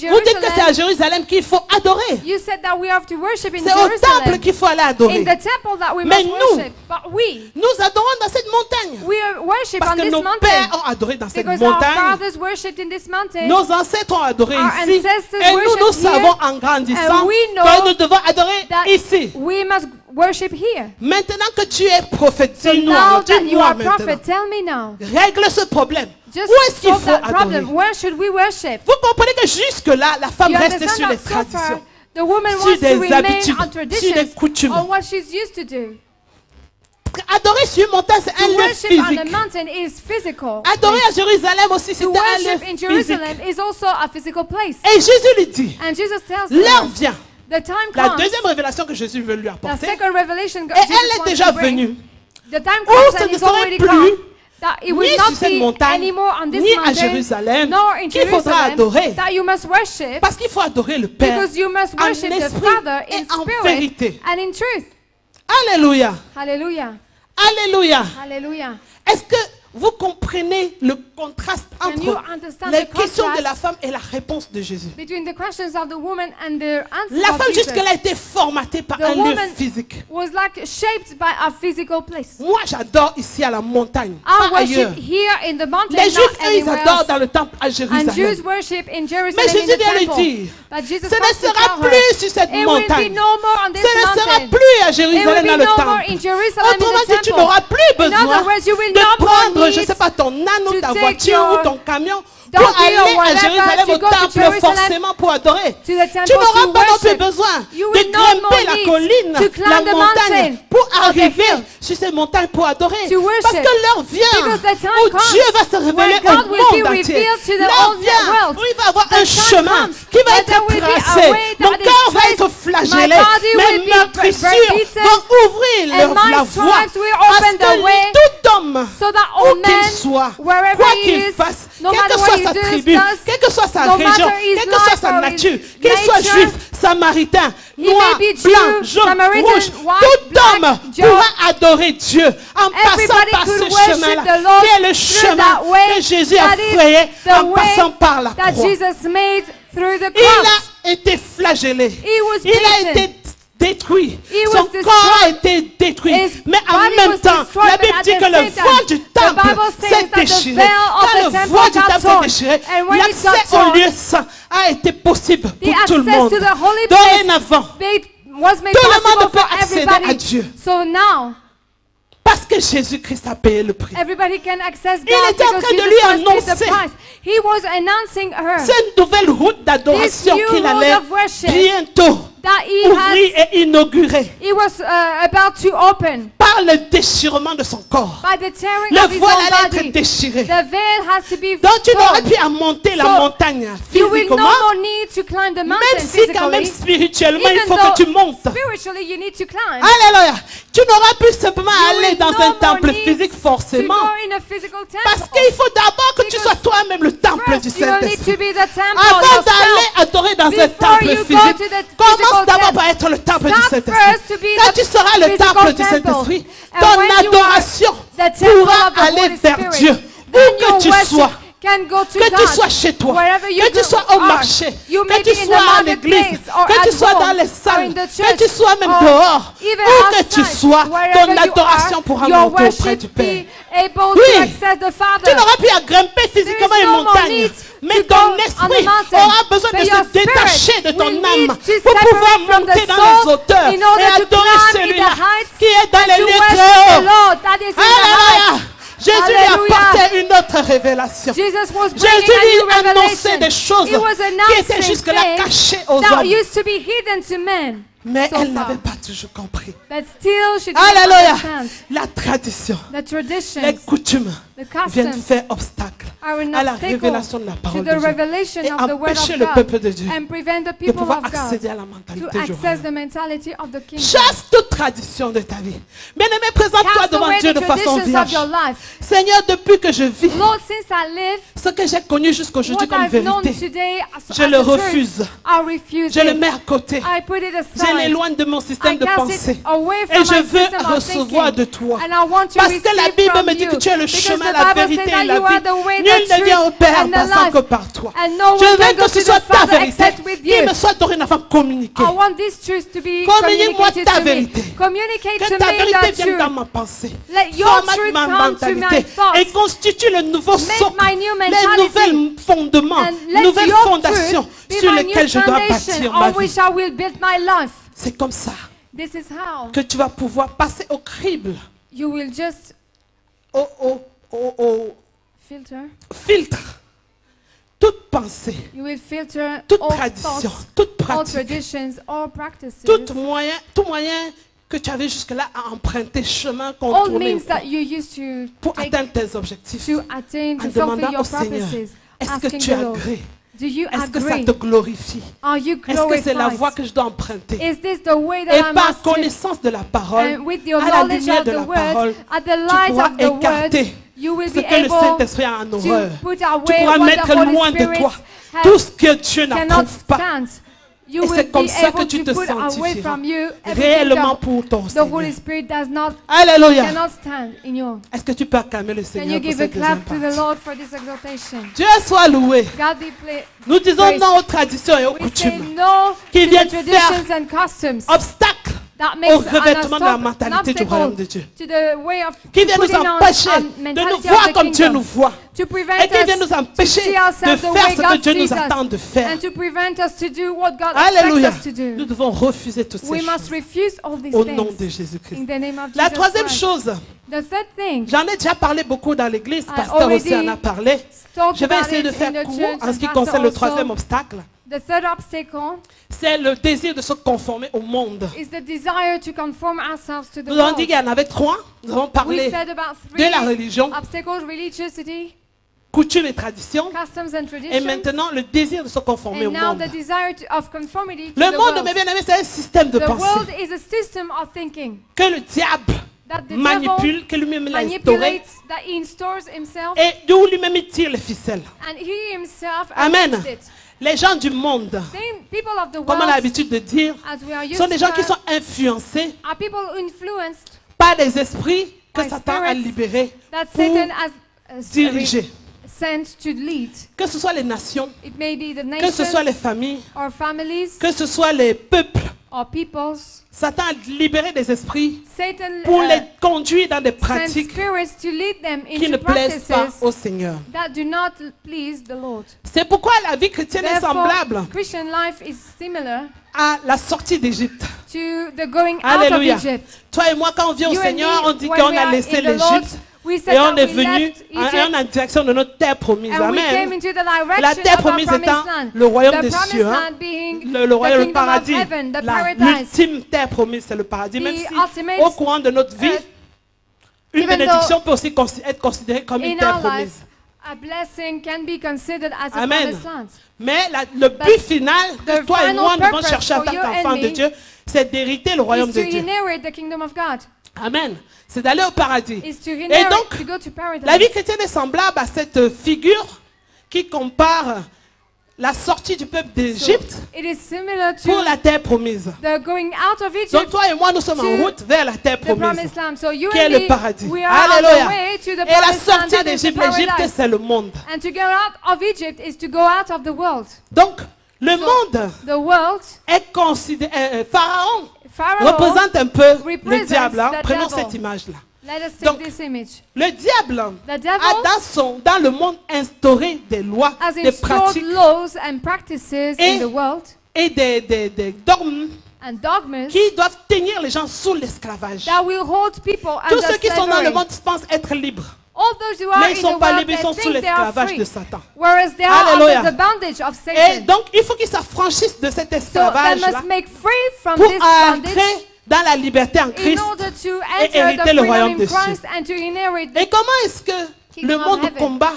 vous dites que c'est à Jerusalem, Jérusalem qu'il faut adorer. you said that we have to worship in C'est au temple Jerusalem. qu'il faut aller In adorer. the temple that we Mais must nous, worship. But we Nous adorons dans cette montagne. worship Parce on que this nos mountain. pères ont adoré dans cette Because our montagne. fathers worshipped in this mountain. Nos ancêtres ont adoré Our ici. ancestors Et nous, nous worshipped here. savons en grandissant And we know que nous devons adorer that ici. we must worship here. Maintenant que tu es prophète, So dis-nous, now alors, that you dis-moi are maintenant. prophet, tell me now. Règle ce problème. Just Où est-ce qu'il solve faut that adorer? problem. Where should we worship? Vous comprenez que jusque-là, la femme You reste sur understand les that so far, traditions, the woman sur wants to des remain habitudes, on sur des traditions, coutumes. on what she's used to do. Adorer sur une montagne, c'est un To lieu worship on physique. the mountain is physical. Adorer à Jérusalem aussi, c'est To un worship lieu in physique. Jerusalem is also a physical place. Et Jésus lui dit, And Jesus tells l'heure her, vient. the time La comes, deuxième révélation que Jésus veut lui the apporter, second revelation et Jesus elle est wants déjà to bring. venue. The time Où comes ce and ne it's serait already plus come. That it will ni not sur cette be montagne, anymore on this ni à mountain, Jérusalem, nor in qu'il faudra Jerusalem, adorer. that you must worship, Parce qu'il faut adorer le Père because you must en worship the esprit Father in et en spirit vérité. and in truth. Alléluia. Hallelujah. Alléluia. Hallelujah. Est-ce que vous comprenez le contraste Can you entre understand les the questions de contrast la femme et la réponse de Jésus? between the questions of the woman and the answer La of femme Jesus? jusque-là a été formatée par The un lieu woman physique. was like shaped by a physical place. Moi, j'adore ici à la montagne, I pas ailleurs. worship here in the mountain, Les Juifs, not eux, ils anywhere adorent else. dans le temple à And Jérusalem. Jews worship in Jerusalem Mais in Jésus the vient lui temple. dire, But Jesus ce ne wants to sera tell her, plus sur cette it will be montagne. no more on Ce this ne sera mountain. plus à It will Jérusalem be dans le no more temple. in Jerusalem Autrement in dit, the tu temple. n'auras plus In besoin other words, you will de not more prendre, je ne need sais pas, ton âne ou to ta take voiture your ou ton camion pour donkey aller or à whatever Jérusalem to au go to temple Jerusalem, forcément pour adorer. to the temple Tu n'auras to pas non plus worship. besoin You de will no more grimper la need colline, to climb la the montagne mountain pour or the arriver hill sur ces montagnes pour adorer. to worship. Parce que l'heure vient Because the time où comes Dieu va se révéler where God au will monde be entier. revealed to the L'heure whole vient world. où il va y avoir The un time chemin comes qui va that être there will be a tracé. way Mon that is cœur va traced. être flagellé. My body Mes will be meurtrissures beaten. vont ouvrir And my la voie. stripes will Parce open the que way tout homme, so that où all qu'il men, soit, wherever quoi he qu'il is, fasse, no quelle matter que what soit he sa does, tribu, quelle que soit sa no région, matter his quelle que soit life sa or nature, his qu'il soit nature, juif, samaritain, noir, may be blanc, Jew, jaune, Samaritan, rouge, white, tout black, homme Joe. pourra adorer Dieu en passant Everybody par could ce worship chemin-là, the Lord qui est le through chemin that way. que Jésus a That is frayé the en way passant par la that croix. Jesus made through the Il cross. a été flagellé. He was Il a beaten. été détruit. He Son was corps destroyed. a été détruit. His Mais en body même was temps, destroyed, la but Bible at dit the que le same voile time, du the temple Bible says s'est that the déchiré. veil of Quand the le temple voile du got temple s'est torn, déchiré, and when it l'accès got au torn, lieu saint a été possible the pour tout le access monde. to the holy place Dorénavant, was made tout le possible monde peut for accéder à everybody. Dieu. So now, parce que Jésus-Christ a payé le prix. everybody can access God Il était en because train de Jesus lui Christ paid the annoncer price. He was announcing her C'est une nouvelle route d'adoration This new qu'il road allait of worship bientôt that he ouvrir et inaugurer he was about to open par le déchirement de son corps. by the tearing Le of his voile own allait être body. déchiré. The veil has to be Donc tu n'aurais torn. plus à monter la So, montagne You will no physiquement, more need to climb the mountain même si quand même physically. spirituellement il Even faut though que tu montes. spiritually you need to climb. Alléluia. Tu n'auras plus simplement à You aller will dans no un more temple need physique To forcément. go in a physical Parce temple. qu'il faut d'abord que tu Because sois toi-même le temple du First, you need Saint-Esprit. to be the temple Avant d'aller yourself. adorer dans un Before temple you go physique, to the commence physical d'abord temple. par être le temple du Start Saint-Esprit. first to be Quand the tu seras le physical temple du temple. Saint-Esprit, And ton when you are adoration the temple pourra of the aller Holy vers Spirit, Dieu. Où then que your tu worship sois. can go to Que tu God. sois chez toi, Wherever you que tu go sois au are. marché, You que may tu be in sois the à l'église, marketplace or que tu at sois dans home les or salles, in the que church tu sois même or dehors, even où que tu outside, sois, wherever ton you adoration are, pourra your monter auprès worship du Père. be able Oui. to access the Tu Father. n'auras plus à grimper physiquement There is une no more montagne, need mais to ton go on the esprit mountain. aura besoin de But your se détacher de spirit ton will âme need to pour pouvoir separate from the monter dans soul les hauteurs in order et to adorer climb in the celui-là heights qui est dans les to lieux worship très the hauts. Lord that is in the Alléluia. heights. Jésus lui a Alléluia. apporté une autre révélation. Jesus was bringing Jésus a new lui annonçait revelation. des choses He was qui étaient announcing jusque-là things cachées aux that hommes. used to be hidden to men. Mais so elle far. n'avait pas toujours compris. But still she didn't Alléluia. understand La tradition, the les traditions, coutumes, the viennent customs faire obstacle are an à la obstacle révélation de la to parole the de Dieu revelation et of the word empêcher of le God peuple de Dieu and prevent the de people pouvoir of God accéder à la to mentalité du access royaume. the mentality of the kingdom. Chasse toute tradition de ta vie. Bien-aimé, présente-toi Cast devant away Dieu the de façon traditions of vierge. your life. Seigneur, depuis que je vis, Lord, since I live, ce que j'ai connu jusqu'aujourd'hui what comme I've known vérité, today as je a le truth, refuse. I refuse Je le it. mets à côté. I put it Je aside. l'éloigne de mon système I de cast pensée. it away Et from je my veux system of recevoir thinking. de toi. And I want to Parce que la receive Bible from me dit you. que tu es le Because chemin, the la Bible vérité says et that la you are vie. the way, Nul the ne vient au truth, Père en and the passant life. que par toi. And no Je one veux can go que ce to soit the ta Father vérité except with qui you. me soit dorénavant communiquée. I want this truth to be Communique-moi communicated ta to me. vérité. Communicate Que to ta me vérité that vienne dans truth. ma pensée. Let your Formate truth ma come to my mentalité thoughts. et constitue le nouveau socle, my new les mentality. nouvelles fondements, And let nouvelles your fondations truth be sur my lesquelles new je dois foundation bâtir ma on vie. which I will build my life. C'est comme ça This is how que tu vas pouvoir passer au crible, you will just au filter. filtre toute pensée, You will filter toute all tradition, thoughts, toute all pratique, traditions, all practices, tout moyen que tu avais jusque-là à emprunter chemin all contourné means that you used to pour take atteindre tes objectifs, to attain, en to fulfill demandant your au Seigneur, purposes. est-ce que Asking tu the Lord, agrées? do you Est-ce que ça agree? te glorifie? Are you Est-ce que c'est la glorified? voie que je dois emprunter? Is this the way Et that I par must take? connaissance de la parole, And with the à la knowledge lumière of de the la word, parole, at the tu light pourras of the word, écarter you will ce be que le able Saint-Esprit a en to horreur. put Tu away pourras what mettre the Holy loin de Spirit toi has tout ce que Dieu cannot n'approuve pas. stand. You Et will c'est comme be ça que able tu to te put away sanctifieras from you réellement everything pour ton the Seigneur. Holy Spirit does not Alléluia. cannot stand in you. Est-ce que tu peux acclamer le Can Seigneur you pour give a cette deuxième clap to the partie? Lord for this exaltation? Dieu soit loué. God be Nous disons praised. non aux traditions et aux We say coutumes no qui to the viennent traditions faire and customs obstacle that au makes revêtement de la an mentalité du royaume de obstacle Dieu, to the way of qui vient nous putting on empêcher a de nous mentality voir of the comme Dieu nous kingdom, voit to et prevent qui vient nous us to empêcher see de ourselves the faire way ce que God Dieu nous sees attend de us, faire. and to prevent us to do what God expects Alléluia. us to do. Nous devons refuser toutes ces We must choses refuse all these au nom de things Jésus-Christ. in the name of La Jesus troisième Christ. chose, The third thing, j'en ai déjà parlé beaucoup dans l'église, I pasteur aussi already en a parlé. talked Je vais about essayer it de in faire the court church en ce qui and concerne le pastor troisième also. obstacle. The third obstacle C'est le désir de se conformer au monde. is the desire to conform ourselves to the Nous avons dit world. qu'il y en avait trois. Nous avons We parlé said about de three la religion, obstacles: religiosity, coutumes et traditions. customs and Et traditions, maintenant, le désir de se conformer au and now monde. the desire of conformity to Le the monde, world. mes bien-aimés, c'est un système de The world pensée is a system of thinking que le diable that the manipule, que lui-même devil l'a instauré, manipulates, that he instaurs himself, et d'où lui-même il tire les ficelles. and he himself Amen. arranged it. Les gens du monde, Same people of the comme on a world, l'habitude de dire, as we are used sont des gens qui to, sont influencés are people influenced par des esprits que by Satan a spirits libérés that pour Satan has diriger. sent to lead. Que ce soit les nations, It may be the que ce soit les nations familles, or families que ce soit les peuples. or peoples. Satan a libéré des esprits Satan pour les conduire dans des sends pratiques spirits to lead them qui ne into plaisent pas practices au Seigneur. that do not please the Lord. C'est pourquoi la vie chrétienne est Therefore, semblable Christian life is similar à la sortie d'Égypte. to the going out Alléluia. of Egypt. Toi et moi, quand on vient au You and Seigneur, me, on dit when qu'on we a are laissé in the Lord, l'Égypte we said et on that est we venu left et on Egypt est en direction de notre terre promise. and we came Amen. into the La direction terre of our promise promised étant land. le royaume The des promised cieux, hein. land being Le royaume, the le kingdom paradis, of heaven, the paradise. l'ultime terre promise, c'est le paradis. Même The si ultimate au courant de notre vie, earth, une even bénédiction peut aussi être considérée comme une In terre our promise. life, a blessing can be considered as a Amen. promised land. Mais le but final que the toi et final moi nous devons purpose chercher en for tant you qu'enfants and de me Dieu, c'est d'hériter le royaume Is to de Dieu. inherit the kingdom of God. Amen. C'est d'aller au paradis. Is to Et inherit, donc, to go to paradise. la vie chrétienne est semblable à cette figure qui compare la sortie du peuple d'Égypte It is similar to pour la terre promise. the going out of Donc Egypt toi et moi, nous sommes en to route vers la terre the promise, promised land. So you qui est and le me, paradis. we are on Alléluia. the way to the Et la promised land, sortie that is the d'Égypte, l'Égypte, paradise. c'est le monde. And to get out of Egypt is to go out of the world. Donc, le monde The world, est considéré... Pharaon Pharaoh, représente un peu le represents diable. hein. the Prenons devil. cette image-là. let us take Donc, this image. Le diable The a devil dans le monde instauré des lois, has des installed pratiques laws and practices Et- in the world et des dogmes and dogmas qui doivent tenir les gens sous l'esclavage. that will hold people Tous under ceux qui sont dans le slavery. monde pensent être libres, All those who are mais ils ne in sont the pas world, libres, ils sont they sous think they are l'esclavage free, de Satan. whereas they are Alléluia. under the bondage of Et Satan. donc, il faut qu'ils s'affranchissent de cet So they esclavage-là must make free from pour this bondage entrer dans la liberté en in Christ. order to et enter hériter the le royaume freedom in des cieux. Christ and to inherit Et comment est-ce que kingdom Le of monde heaven. combat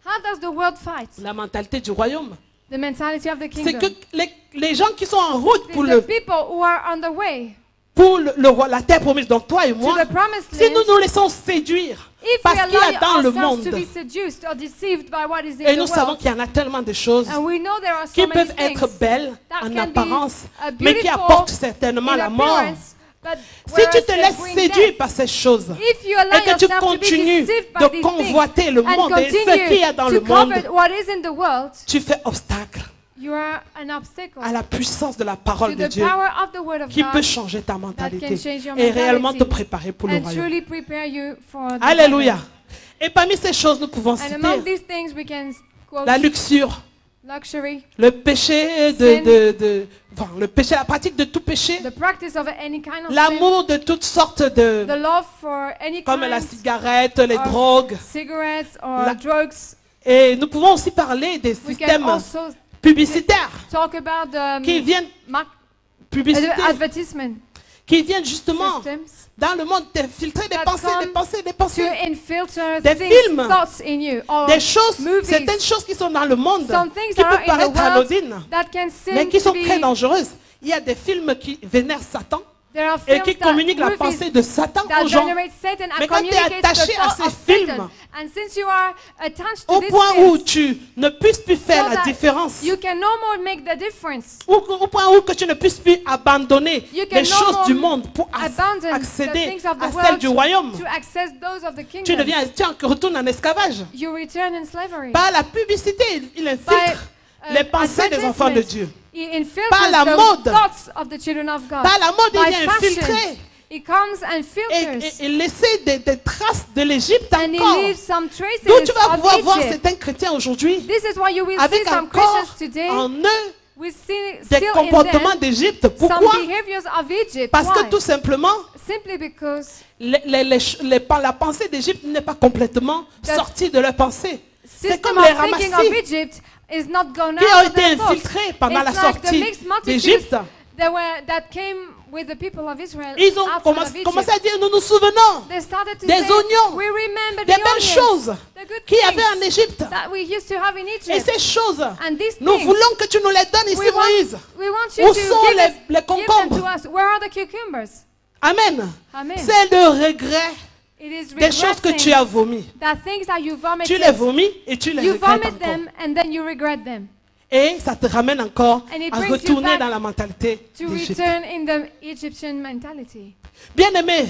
How does the world fight? la mentalité du royaume. The mentality of the C'est que kingdom. les gens qui sont en route It's pour, the people who are on the way la terre promise, donc toi et to moi, the promised si land. nous nous laissons séduire If par we ce qu'il y allow a dans le ourselves to monde, be seduced or deceived by what is in et the nous savons world, qu'il y en a tellement de choses and we know there are so qui many peuvent things être belles that en can be, apparence, mais qui beautiful apportent certainement in la mort. appearance, but Si whereas tu te they laisses bring séduire death. par ces choses If you allow et que tu yourself to be continues deceived by de these convoiter things le and monde et ce qu'il y a dans continue le to monde, covet what is in the world, tu fais obstacle you are an obstacle à la puissance de la to parole de the Dieu power of the word of qui peut God changer ta mentalité can change your et réellement te mentality préparer pour le and royaume. truly prepare you for the Alléluia. heaven. Et parmi ces choses, nous pouvons And among citer these things we can quote la luxure, luxury, le péché le péché, la pratique de tout péché, the practice of any kind of sin, l'amour de toutes sortes de, the love for any comme la kind cigarette, les of drogues. cigarettes or La- drugs. Et nous pouvons aussi parler des We can systèmes also publicitaires talk about the qui viennent publicité, advertisement qui viennent justement systems dans le monde d'infiltrer des that pensées, des come pensées, des to pensées, infiltrate Des things, films, thoughts in you, or des choses, movies, certaines choses qui sont dans le monde some things qui that are peuvent in the paraître world anodines, that can mais seem qui sont to très be. dangereuses. Il y a des films qui vénèrent Satan There are et films qui that, communiquent la movies pensée de Satan that aux gens, generate Satan and Mais quand tu es communicates the attaché à thought ces of films, Satan. And since you are attached to au these point où films, tu ne puisses plus faire so la that différence, you can no more make the difference. au point où que tu ne puisses plus abandonner You can les no choses more du monde pour abandon the accéder things of the à celles world du royaume. to access those of the Tu kingdom. retournes en esclavage. You return in slavery. Par la publicité, il By, infiltre les pensées des enfants de advertisement, Dieu. He infiltrates Par la the mode. thoughts of the children of God. Par la mode, il By vient fashion, infiltrer he comes and filters. et laisser des traces de l'Égypte And he encore. leaves some traces D'où tu vas of pouvoir voir Egypt. certains chrétiens aujourd'hui This is why you will see avec some encore Christians today en eux we see des still in comportements them d'Égypte. some Pourquoi? behaviors of Egypt. Parce que Why? tout simplement, Simply because la pensée d'Égypte n'est pas complètement The sortie de leur pensée. C'est system comme les of thinking of ramassis Egypt is not gone qui out ont of été their thoughts. infiltrés pendant la It's like the sortie mixed multitudes d'Égypte. that came with the people of Israel Ils ont outside of Egypt. commencé à dire, nous nous souvenons They started to des say, oignons, we remember des the belles onions, choses the good qu'il y avait en things Égypte. that we used to have in Et Egypt. ces choses, And these nous things, voulons que tu nous les donnes ici, we Moïse. want you Où to sont give, us, les give them concombres? to us. Where are the cucumbers? Amen. Amen. C'est le regret It is des choses que tu as vomies. that things that you vomited, Tu les vomis et tu les you regrettes vomit encore. them and then you regret them. Et ça te ramène encore And it à brings you retourner back dans la mentalité To d'Égypte. return in the Egyptian mentality. Bien-aimé,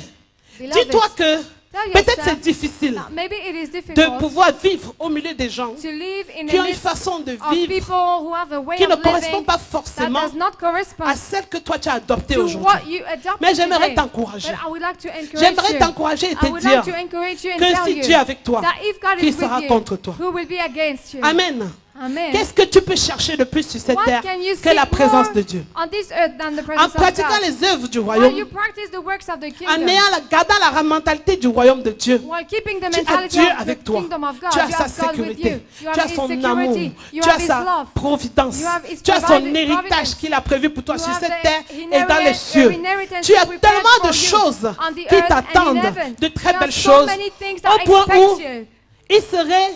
Beloved, dis-toi que tell peut-être yourself c'est difficile that maybe it is de difficult pouvoir vivre au milieu des gens to live in qui the ont une midst façon de of vivre people who have a way qui ne of correspond living pas that forcément does not correspond à celle que toi tu as adoptée to aujourd'hui. what you adopted Mais j'aimerais today. t'encourager. But I would like to encourage J'aimerais you. t'encourager et I te would dire like to encourage you and que tell si you Dieu est avec toi, that if God qui is sera with you, contre toi? who will be against you? Amen. Amen. Qu'est-ce que tu peux chercher de plus sur cette What terre can you que la seek présence more de Dieu? on this earth than the En presence of pratiquant God? les œuvres du While you royaume, practice the works of the en kingdom, gardant la mentalité du royaume de Dieu, while keeping the tu as mentality Dieu of the avec toi. kingdom of God, Tu as you sa have God with sécurité. you. You Tu as have His son security. amour. You Tu have as His sa love. providence. You have His Tu as son providence. héritage qu'il a prévu pour toi You sur have cette the terre et dans les inheritance cieux. Tu as prepared tellement for de you choses on the qui earth and in t'attendent, heaven. de très There are belles so choses, many things au that point où expect you. il serait,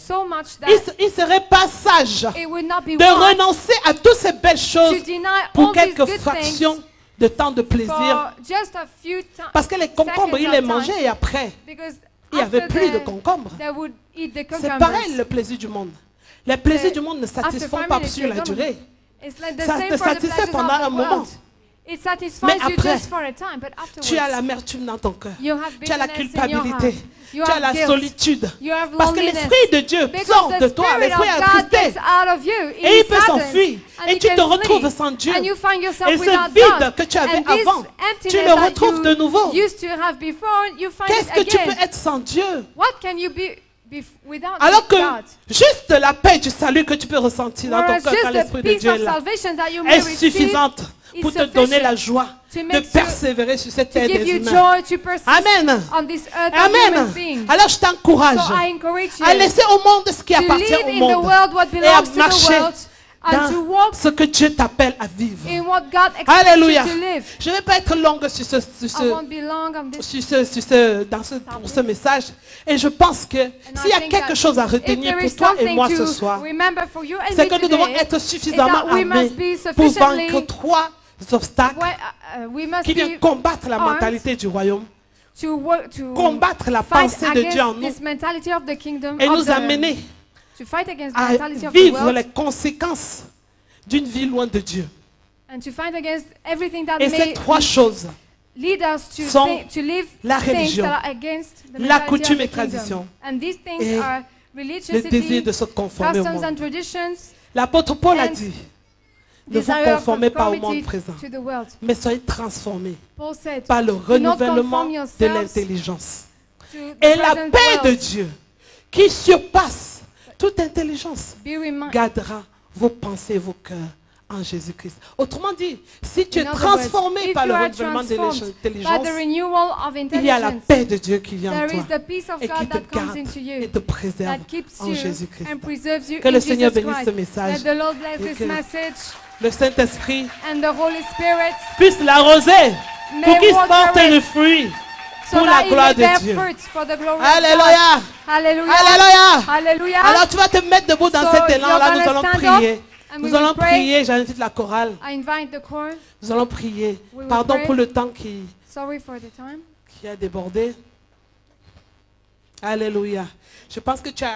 So much that il serait pas sage it would not be de wise renoncer à toutes ces belles choses to deny pour all these quelques good things fractions de temps de plaisir. for just a few times. Parce que les concombres, il les mangeait et après, Because il n'y avait after plus de the- concombres. they would eat the C'est cucumbers. pareil le plaisir du monde. Les plaisirs du monde ne After satisfont 5 pas minutes, sur you're la done. durée. It's like the Ça same te for the satisfait pleasures pendant of un the moment. world. It satisfies Mais you après, just for a time, but afterwards, Tu as l'amertume dans ton cœur. you have Tu as la bitterness in your culpabilité. heart. You Tu as have la guilt. solitude. You have Parce que loneliness. l'Esprit de Dieu Because sort the de toi, Spirit l'Esprit of est God attristé. gets out of you. Et il peut saddens, s'enfuir. and Et you tu te can retrouves flee. sans Dieu. And you find yourself Et without ce vide God. que tu avais And this avant, tu emptiness le that retrouves you de nouveau. used to have before, you find Qu'est-ce it que tu again. peux être sans Dieu? What can you be without Alors que God? juste la paix du salut que tu peux ressentir dans ton Whereas cœur quand just l'Esprit the de peace Dieu of est là salvation that you may est receive suffisante is pour te donner la sufficient joie to de make you- persévérer sur cette to terre give des you humains. joy to persist Amen. on this earth of human Amen. being. Alors je t'encourage So I encourage you à laisser au monde ce qui to appartient live au in the monde world what et à belongs to the marcher world and to dans walk ce que Dieu t'appelle à vivre. in what God expects Alléluia. you to live. Je ne vais pas être longue sur I won't be long on this. pour ce message. Et je pense que s'il y a quelque chose à retenir pour toi et moi ce soir, c'est que nous devons être suffisamment armés pour vaincre trois obstacles qui viennent combattre la mentalité du royaume, combattre la pensée de Dieu en nous et nous amener à vivre les conséquences d'une vie loin de Dieu. Et ces trois choses sont la religion, la coutume et tradition, et le désir de se conformer au monde. L'apôtre Paul a dit, ne vous conformez pas au monde présent, mais soyez transformés par le renouvellement de l'intelligence. Et la paix de Dieu, qui surpasse toute intelligence, gardera vos pensées et vos cœurs en Jésus-Christ. Autrement dit, si tu es transformé par le renouvellement de l'intelligence, il y a la paix de Dieu qui vient en toi et qui te garde et te préserve en Jésus-Christ. Que le Seigneur bénisse ce message et que le Saint-Esprit puisse l'arroser pour qu'il porte le fruit pour la gloire de Dieu. Alléluia. Alléluia. Alors tu vas te mettre debout dans cet élan-là, nous allons prier. Nous allons prier, j'invite la chorale. Nous allons prier. Pardon pour le temps qui a débordé. Alléluia. Je pense que tu as